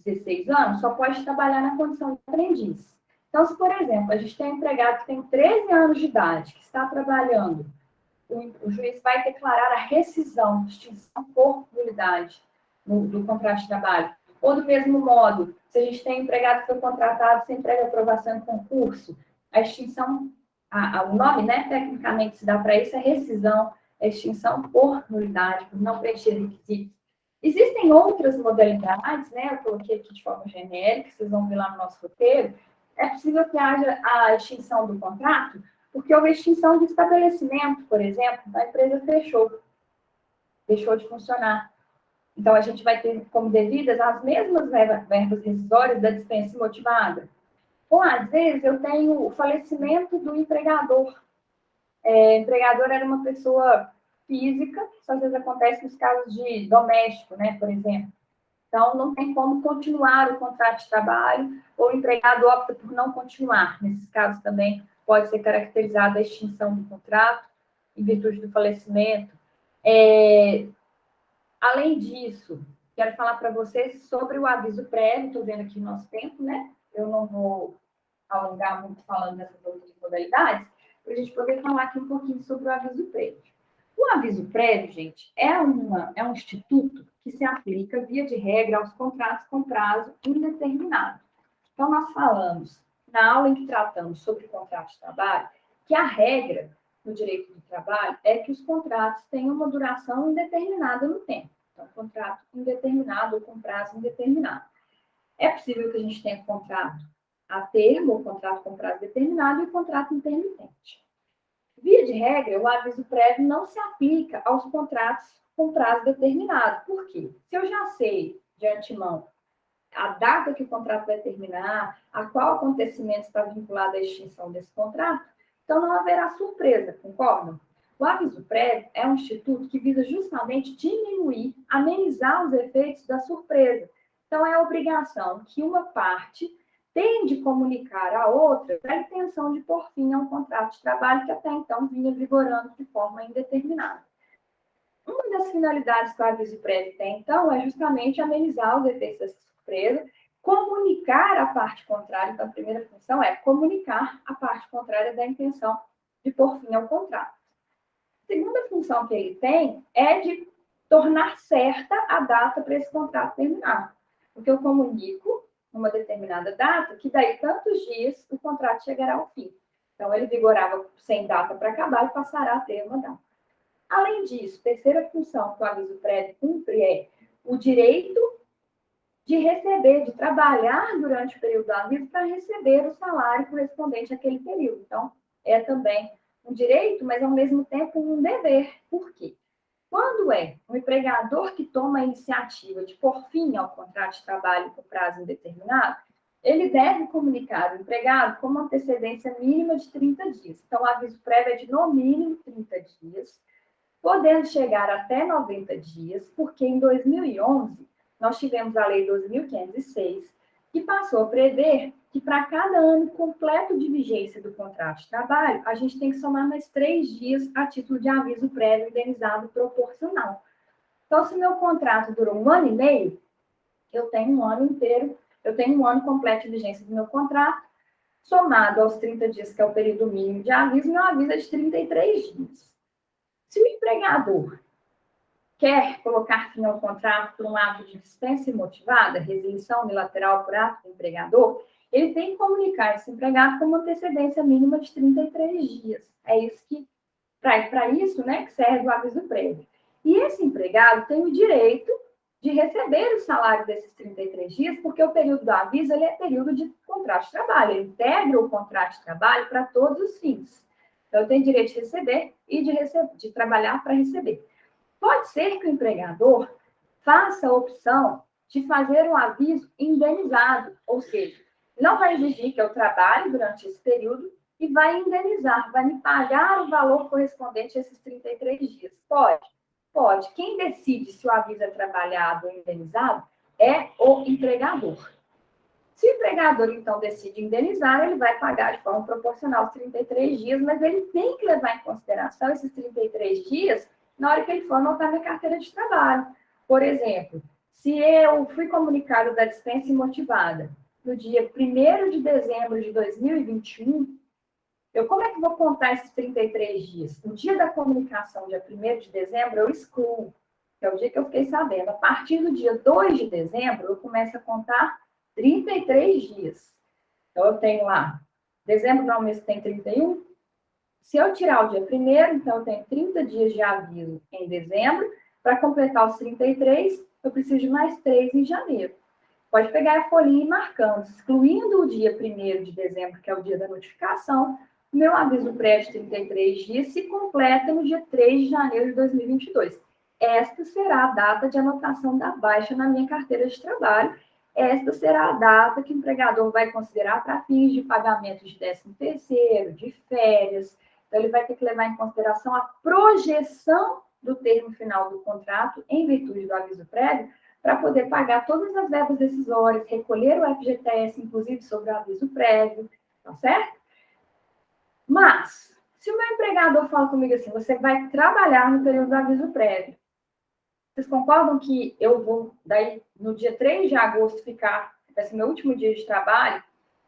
16 anos só pode trabalhar na condição de aprendiz. Então, se, por exemplo, a gente tem um empregado que tem 13 anos de idade, que está trabalhando, o juiz vai declarar a rescisão, extinção por nulidade do contrato de trabalho. Ou, do mesmo modo, se a gente tem um empregado que foi contratado sem prévia aprovação em concurso, a extinção, o nome, né, tecnicamente se dá para isso, é rescisão, é extinção por nulidade, por não preencher requisitos. Existem outras modalidades, né, eu coloquei aqui de forma genérica, vocês vão ver lá no nosso roteiro. É possível que haja a extinção do contrato Porque houve extinção de estabelecimento, por exemplo, a empresa deixou de funcionar. Então, a gente vai ter como devidas as mesmas verbas rescisórias da dispensa imotivada. Ou, às vezes, eu tenho o falecimento do empregador. O empregador era uma pessoa física, isso às vezes acontece nos casos de doméstico, né, por exemplo. Então, não tem como continuar o contrato de trabalho, ou o empregado opta por não continuar. Nesses casos também pode ser caracterizada a extinção do contrato, em virtude do falecimento. Além disso, quero falar para vocês sobre o aviso prévio. Estou vendo aqui o nosso tempo, né? Eu não vou alongar muito falando dessas outras modalidades, para a gente poder falar aqui um pouquinho sobre o aviso prévio. O aviso prévio, gente, é um instituto que se aplica, via de regra, aos contratos com prazo indeterminado. Então, nós falamos, na aula em que tratamos sobre contrato de trabalho, que a regra no direito do trabalho é que os contratos tenham uma duração indeterminada no tempo. Então, contrato indeterminado ou com prazo indeterminado. É possível que a gente tenha contrato a termo, ou contrato com prazo determinado, e o contrato intermitente. Via de regra, o aviso prévio não se aplica aos contratos com prazo determinado. Por quê? Se eu já sei de antemão a data que o contrato vai terminar, a qual acontecimento está vinculado à extinção desse contrato, então não haverá surpresa, concordam? O aviso prévio é um instituto que visa justamente diminuir, amenizar os efeitos da surpresa. Então, é a obrigação que uma parte tem de comunicar à outra a intenção de pôr fim a um contrato de trabalho que até então vinha vigorando de forma indeterminada. Uma das finalidades que o aviso prévio tem, então, é justamente amenizar os efeitos dessa surpresa, comunicar a parte contrária. Então, a primeira função é comunicar a parte contrária da intenção de pôr fim ao contrato. A segunda função que ele tem é de tornar certa a data para esse contrato terminar. Porque eu comunico uma determinada data, que daí tantos dias o contrato chegará ao fim. Então, ele vigorava sem data para acabar e passará a ter uma data. Além disso, terceira função que o aviso prévio cumpre é o direito de receber, de trabalhar durante o período do aviso para receber o salário correspondente àquele período. Então, é também um direito, mas ao mesmo tempo um dever. Por quê? Quando é o empregador que toma a iniciativa de pôr fim ao contrato de trabalho por prazo indeterminado, ele deve comunicar ao empregado com uma antecedência mínima de 30 dias. Então, o aviso prévio é de no mínimo 30 dias, podendo chegar até 90 dias, porque em 2011 nós tivemos a Lei 12.506, que passou a prever que para cada ano completo de vigência do contrato de trabalho, a gente tem que somar mais 3 dias a título de aviso prévio indenizado proporcional. Então, se meu contrato durou 1 ano e meio, eu tenho um ano inteiro, eu tenho um ano completo de vigência do meu contrato, somado aos 30 dias, que é o período mínimo de aviso, meu aviso é de 33 dias. Se o empregador quer colocar fim ao contrato por um ato de dispensa imotivada, resilição unilateral por ato do empregador, ele tem que comunicar esse empregado com uma antecedência mínima de 33 dias. É isso que, para isso, né, que serve o aviso prévio. E esse empregado tem o direito de receber o salário desses 33 dias, porque o período do aviso ele é período de contrato de trabalho, ele integra o contrato de trabalho para todos os fins. Então, eu tenho direito de receber e de trabalhar para receber. Pode ser que o empregador faça a opção de fazer um aviso indenizado, ou seja, não vai exigir que eu trabalhe durante esse período e vai indenizar, vai me pagar o valor correspondente a esses 33 dias. Pode? Pode. Quem decide se o aviso é trabalhado ou indenizado é o empregador. Se o empregador, então, decide indenizar, ele vai pagar de forma proporcional os 33 dias, mas ele tem que levar em consideração esses 33 dias na hora que ele for anotar minha carteira de trabalho. Por exemplo, se eu fui comunicado da dispensa imotivada no dia 1º de dezembro de 2021, como é que vou contar esses 33 dias? No dia da comunicação, dia 1º de dezembro, eu excluo, que é o dia que eu fiquei sabendo. A partir do dia 2 de dezembro, eu começo a contar 33 dias. Então, eu tenho lá, dezembro no mês tem 31. Se eu tirar o dia 1º, então eu tenho 30 dias de aviso em dezembro. Para completar os 33, eu preciso de mais 3 em janeiro. Pode pegar a folhinha e ir marcando, excluindo o dia 1º de dezembro, que é o dia da notificação, meu aviso prévio de 33 dias se completa no dia 3 de janeiro de 2022. Esta será a data de anotação da baixa na minha carteira de trabalho. Esta será a data que o empregador vai considerar para fins de pagamento de 13º, de férias. Então, ele vai ter que levar em consideração a projeção do termo final do contrato em virtude do aviso prévio para poder pagar todas as verbas decisórias, recolher o FGTS, inclusive sobre o aviso prévio, tá certo? Mas, se o meu empregador fala comigo assim, você vai trabalhar no período do aviso prévio, vocês concordam que eu vou, daí, no dia 3 de agosto, vai ser meu último dia de trabalho,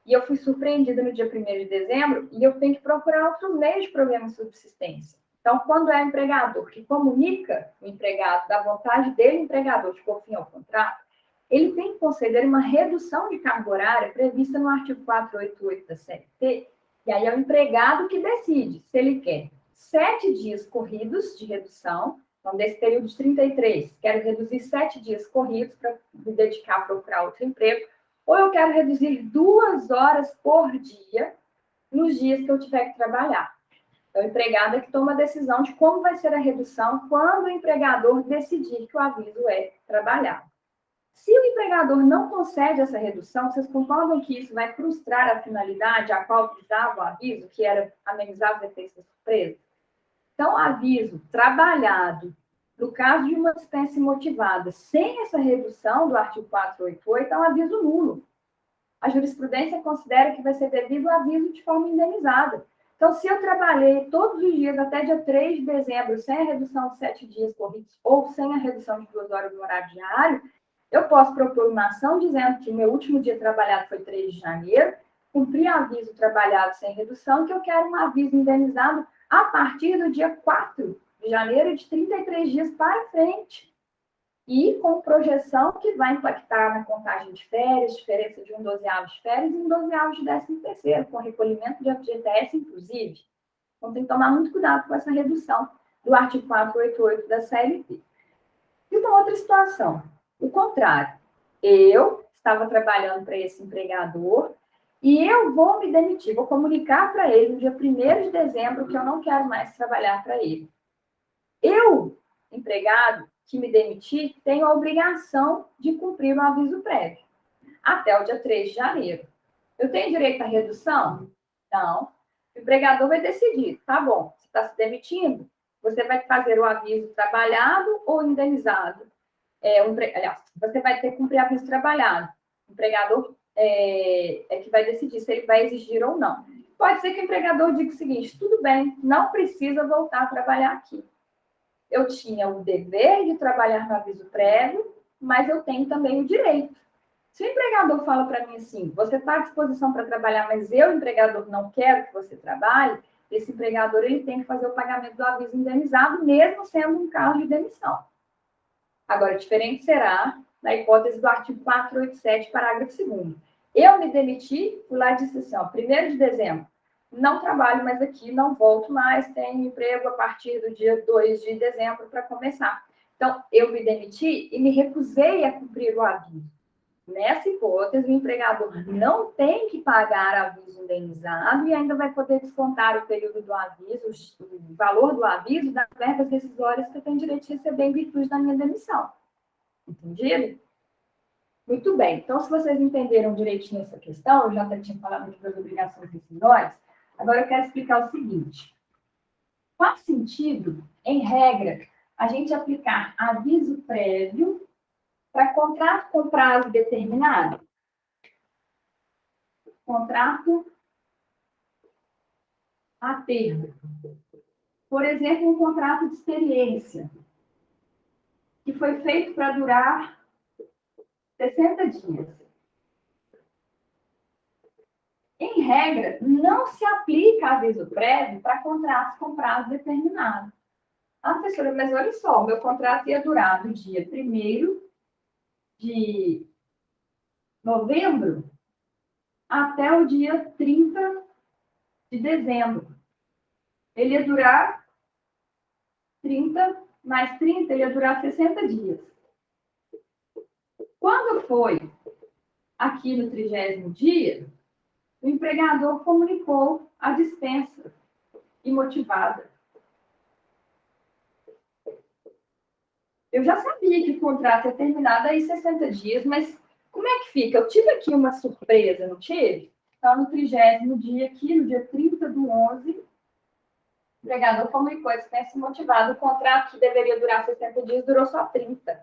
e eu fui surpreendida no dia 1º de dezembro, e eu tenho que procurar outro meio de programa de subsistência. Então, quando é o empregador que comunica o empregado da vontade dele, empregador, de pôr fim ao contrato, ele tem que conceder uma redução de carga horária prevista no artigo 488 da CLT, e aí é o empregado que decide se ele quer 7 dias corridos de redução. Então, desse período de 33, quero reduzir 7 dias corridos para me dedicar a procurar outro emprego, ou eu quero reduzir 2 horas por dia nos dias que eu tiver que trabalhar. Então, o empregado é que toma a decisão de como vai ser a redução quando o empregador decidir que o aviso é trabalhado. Se o empregador não concede essa redução, vocês concordam que isso vai frustrar a finalidade a qual visava o aviso, que era amenizar os efeitos da surpresa? Então, aviso trabalhado, no caso de uma dispensa motivada, sem essa redução do artigo 488, é um aviso nulo. A jurisprudência considera que vai ser devido ao aviso de forma indenizada. Então, se eu trabalhei todos os dias até dia 3 de dezembro, sem a redução de 7 dias corridos ou sem a redução de 2 horas no horário diário, eu posso propor uma ação dizendo que meu último dia trabalhado foi 3 de janeiro, cumprir aviso trabalhado sem redução, que eu quero um aviso indenizado a partir do dia 4 de janeiro, de 33 dias para frente. E com projeção que vai impactar na contagem de férias, diferença de 1/12 de férias e 1/12 de 13º, com recolhimento de FGTS, inclusive. Então, tem que tomar muito cuidado com essa redução do artigo 488 da CLT. E uma outra situação, o contrário. Eu estava trabalhando para esse empregador e eu vou me demitir, vou comunicar para ele no dia 1º de dezembro que eu não quero mais trabalhar para ele. Eu, empregado que me demitir, tenho a obrigação de cumprir o aviso prévio, até o dia 3 de janeiro. Eu tenho direito à redução? Não. O empregador vai decidir, tá bom, você está se demitindo, você vai fazer o aviso trabalhado ou indenizado? Aliás, você vai ter que cumprir aviso trabalhado. O empregador é que vai decidir se ele vai exigir ou não. Pode ser que o empregador diga o seguinte, tudo bem, não precisa voltar a trabalhar aqui. Eu tinha o dever de trabalhar no aviso prévio, mas eu tenho também o direito. Se o empregador fala para mim assim, você está à disposição para trabalhar, mas eu, empregador, não quero que você trabalhe, esse empregador ele tem que fazer o pagamento do aviso indenizado, mesmo sendo um caso de demissão. Agora, diferente será na hipótese do artigo 487, parágrafo 2º. Eu me demiti, fui lá e disse assim, 1º de dezembro, não trabalho mais aqui, não volto mais, tenho emprego a partir do dia 2 de dezembro para começar. Então, eu me demiti e me recusei a cumprir o aviso. Nessa hipótese, o empregador não tem que pagar aviso indenizado e ainda vai poder descontar o período do aviso, o valor do aviso das verbas decisórias que eu tenho direito de receber em virtude da minha demissão. Entendido? Muito bem. Então, se vocês entenderam direitinho essa questão, eu já até tinha falado aqui das obrigações decisórias, agora eu quero explicar o seguinte. Faz sentido, em regra, a gente aplicar aviso prévio para contrato com prazo determinado? Contrato a termo. Por exemplo, um contrato de experiência, que foi feito para durar 60 dias. Em regra, não se aplica aviso prévio para contratos com prazo determinado. Ah, professora, mas olha só, o meu contrato ia durar do dia 1º de novembro até o dia 30 de dezembro. Ele ia durar 30 mais 30, ele ia durar 60 dias. Quando foi aqui no 30º dia, o empregador comunicou a dispensa imotivada. Eu já sabia que o contrato é terminado aí 60 dias, mas como é que fica? Eu tive aqui uma surpresa, não tive? Então, no 30º dia aqui, no dia 30/11, o empregador comunicou a dispensa imotivada. O contrato que deveria durar 60 dias durou só 30.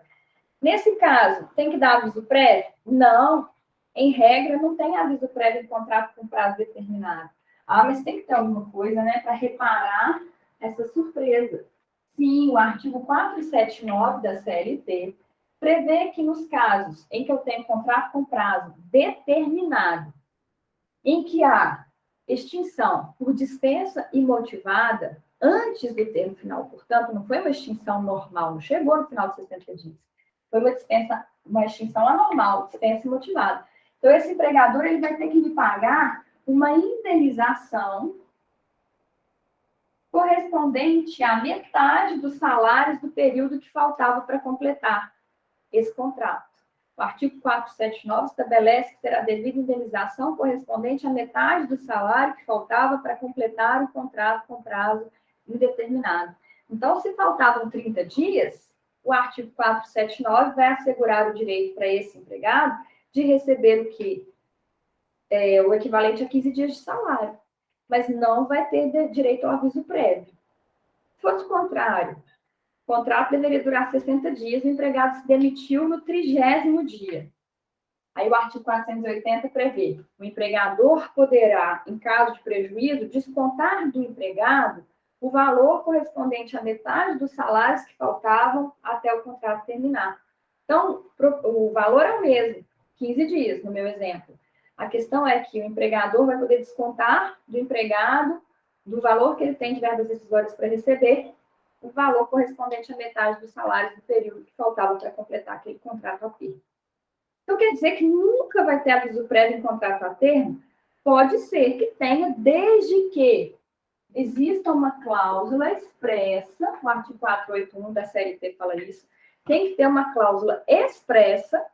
Nesse caso, tem que dar aviso prévio? Não. Em regra, não tem aviso prévio em contrato com prazo determinado. Ah, mas tem que ter alguma coisa, né, para reparar essa surpresa. Sim, o artigo 479 da CLT prevê que nos casos em que eu tenho contrato com prazo determinado, em que há extinção por dispensa imotivada antes do termo final, portanto, não foi uma extinção normal, não chegou no final de 60 dias. Foi uma extinção anormal, dispensa imotivada. Então, esse empregador ele vai ter que me pagar uma indenização correspondente à metade dos salários do período que faltava para completar esse contrato. O artigo 479 estabelece que terá devida indenização correspondente à metade do salário que faltava para completar o contrato com prazo indeterminado. Então, se faltavam 30 dias, o artigo 479 vai assegurar o direito para esse empregado de receber o quê? O equivalente a 15 dias de salário, mas não vai ter direito ao aviso prévio. Se fosse o contrário, o contrato deveria durar 60 dias, o empregado se demitiu no 30º dia. Aí o artigo 480 prevê: o empregador poderá, em caso de prejuízo, descontar do empregado o valor correspondente à metade dos salários que faltavam até o contrato terminar. Então, o valor é o mesmo, 15 dias, no meu exemplo. A questão é que o empregador vai poder descontar do empregado, do valor que ele tem de verbas rescisórias para receber, o valor correspondente à metade dos salários do período que faltava para completar aquele contrato a termo. Então, quer dizer que nunca vai ter aviso prévio em contrato a termo? Pode ser que tenha, desde que exista uma cláusula expressa, o artigo 481 da CLT fala isso, tem que ter uma cláusula expressa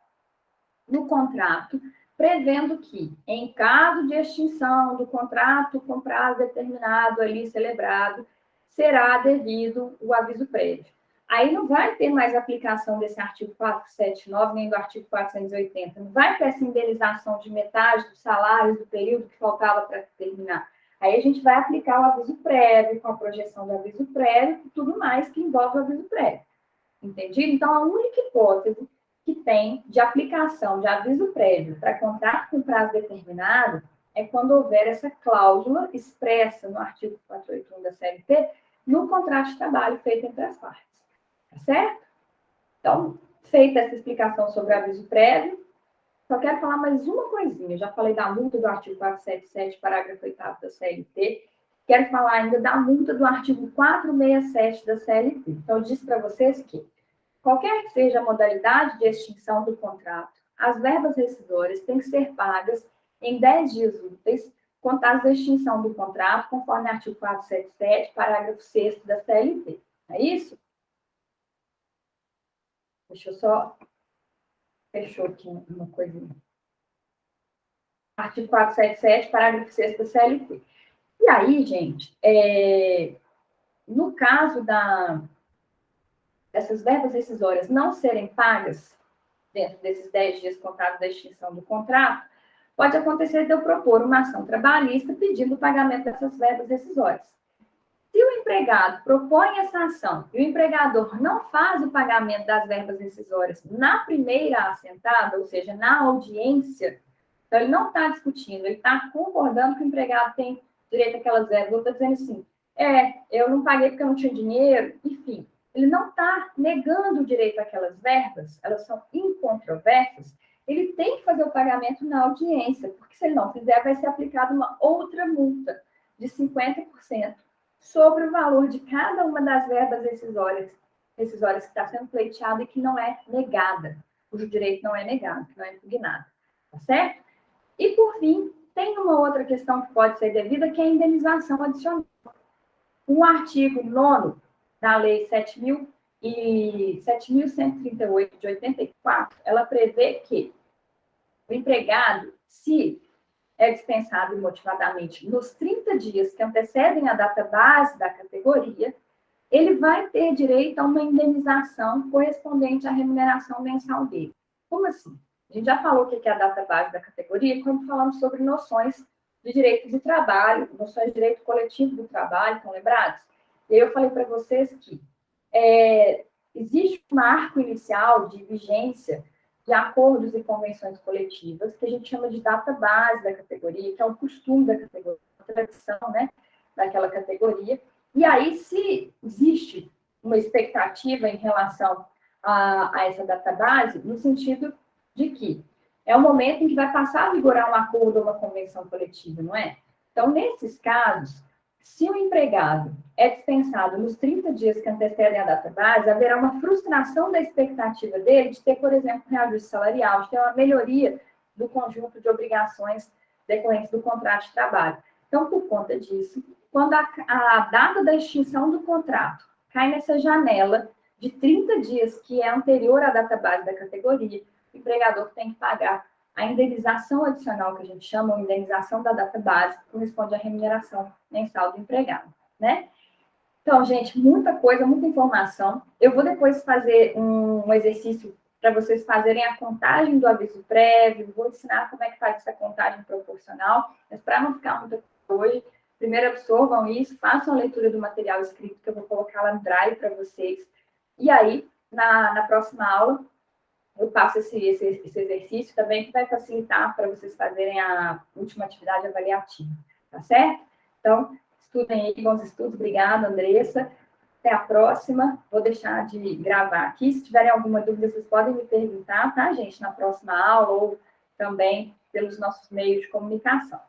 no contrato, prevendo que, em caso de extinção do contrato com prazo determinado ali celebrado, será devido o aviso prévio. Aí não vai ter mais aplicação desse artigo 479, nem do artigo 480. Não vai ter essa indenização de metade dos salários do período que faltava para terminar. Aí a gente vai aplicar o aviso prévio, com a projeção do aviso prévio e tudo mais que envolve o aviso prévio. Entendido? Então, a única hipótese que tem de aplicação de aviso prévio para contrato com prazo determinado é quando houver essa cláusula expressa no artigo 481 da CLT no contrato de trabalho feito entre as partes. Tá certo? Então, feita essa explicação sobre o aviso prévio, só quero falar mais uma coisinha. Eu já falei da multa do artigo 477, parágrafo 8º da CLT. Quero falar ainda da multa do artigo 467 da CLT. Então, eu disse para vocês que, qualquer que seja a modalidade de extinção do contrato, as verbas rescisórias têm que ser pagas em 10 dias úteis, contados da extinção do contrato, conforme o artigo 477, parágrafo 6º da CLT. É isso? Deixa eu só... Fechou aqui uma coisinha. Artigo 477, parágrafo 6º da CLT. E aí, gente, no caso dessas verbas rescisórias não serem pagas dentro desses 10 dias contados da extinção do contrato, pode acontecer de eu propor uma ação trabalhista pedindo o pagamento dessas verbas rescisórias. Se o empregado propõe essa ação e o empregador não faz o pagamento das verbas rescisórias na primeira assentada, ou seja, na audiência, então ele não está discutindo, ele está concordando que o empregado tem direito àquelas verbas, ou está dizendo assim, eu não paguei porque eu não tinha dinheiro, enfim. Ele não está negando o direito àquelas verbas, elas são incontroversas, ele tem que fazer o pagamento na audiência, porque se ele não fizer, vai ser aplicada uma outra multa de 50% sobre o valor de cada uma das verbas rescisórias que está sendo pleiteada e que não é negada, cujo direito não é negado, que não é impugnado, tá certo? E, por fim, tem uma outra questão que pode ser devida, que é a indenização adicional. O artigo 9º da Lei 7.138 de 84, ela prevê que o empregado, se é dispensado motivadamente nos 30 dias que antecedem a data base da categoria, ele vai ter direito a uma indenização correspondente à remuneração mensal dele. Como assim? A gente já falou o que é a data base da categoria quando falamos sobre noções de direito do trabalho, noções de direito coletivo do trabalho, estão lembrados? E aí eu falei para vocês que existe um marco inicial de vigência de acordos e convenções coletivas, que a gente chama de data base da categoria, que é um costume da categoria, uma tradição, né, daquela categoria. E aí, se existe uma expectativa em relação a essa data base, no sentido de que é o momento em que vai passar a vigorar um acordo ou uma convenção coletiva, não é? Então, nesses casos, se o empregado é dispensado nos 30 dias que antecedem a data base, haverá uma frustração da expectativa dele de ter, por exemplo, reajuste salarial, de ter uma melhoria do conjunto de obrigações decorrentes do contrato de trabalho. Então, por conta disso, quando a data da extinção do contrato cai nessa janela de 30 dias, que é anterior à data base da categoria, o empregador tem que pagar a indenização adicional, que a gente chama, a indenização da data base, que corresponde à remuneração mensal do empregado, né? Então, gente, muita coisa, muita informação. Eu vou depois fazer um exercício para vocês fazerem a contagem do aviso prévio, vou ensinar como é que faz essa contagem proporcional, mas para não ficar muito hoje, primeiro absorvam isso, façam a leitura do material escrito, que eu vou colocar lá no Drive para vocês, e aí, na próxima aula, eu passo esse exercício também, que vai facilitar para vocês fazerem a última atividade avaliativa, tá certo? Então, estudem aí, bons estudos. Obrigada, Andressa. Até a próxima. Vou deixar de gravar aqui. Se tiverem alguma dúvida, vocês podem me perguntar, tá, gente? Na próxima aula ou também pelos nossos meios de comunicação.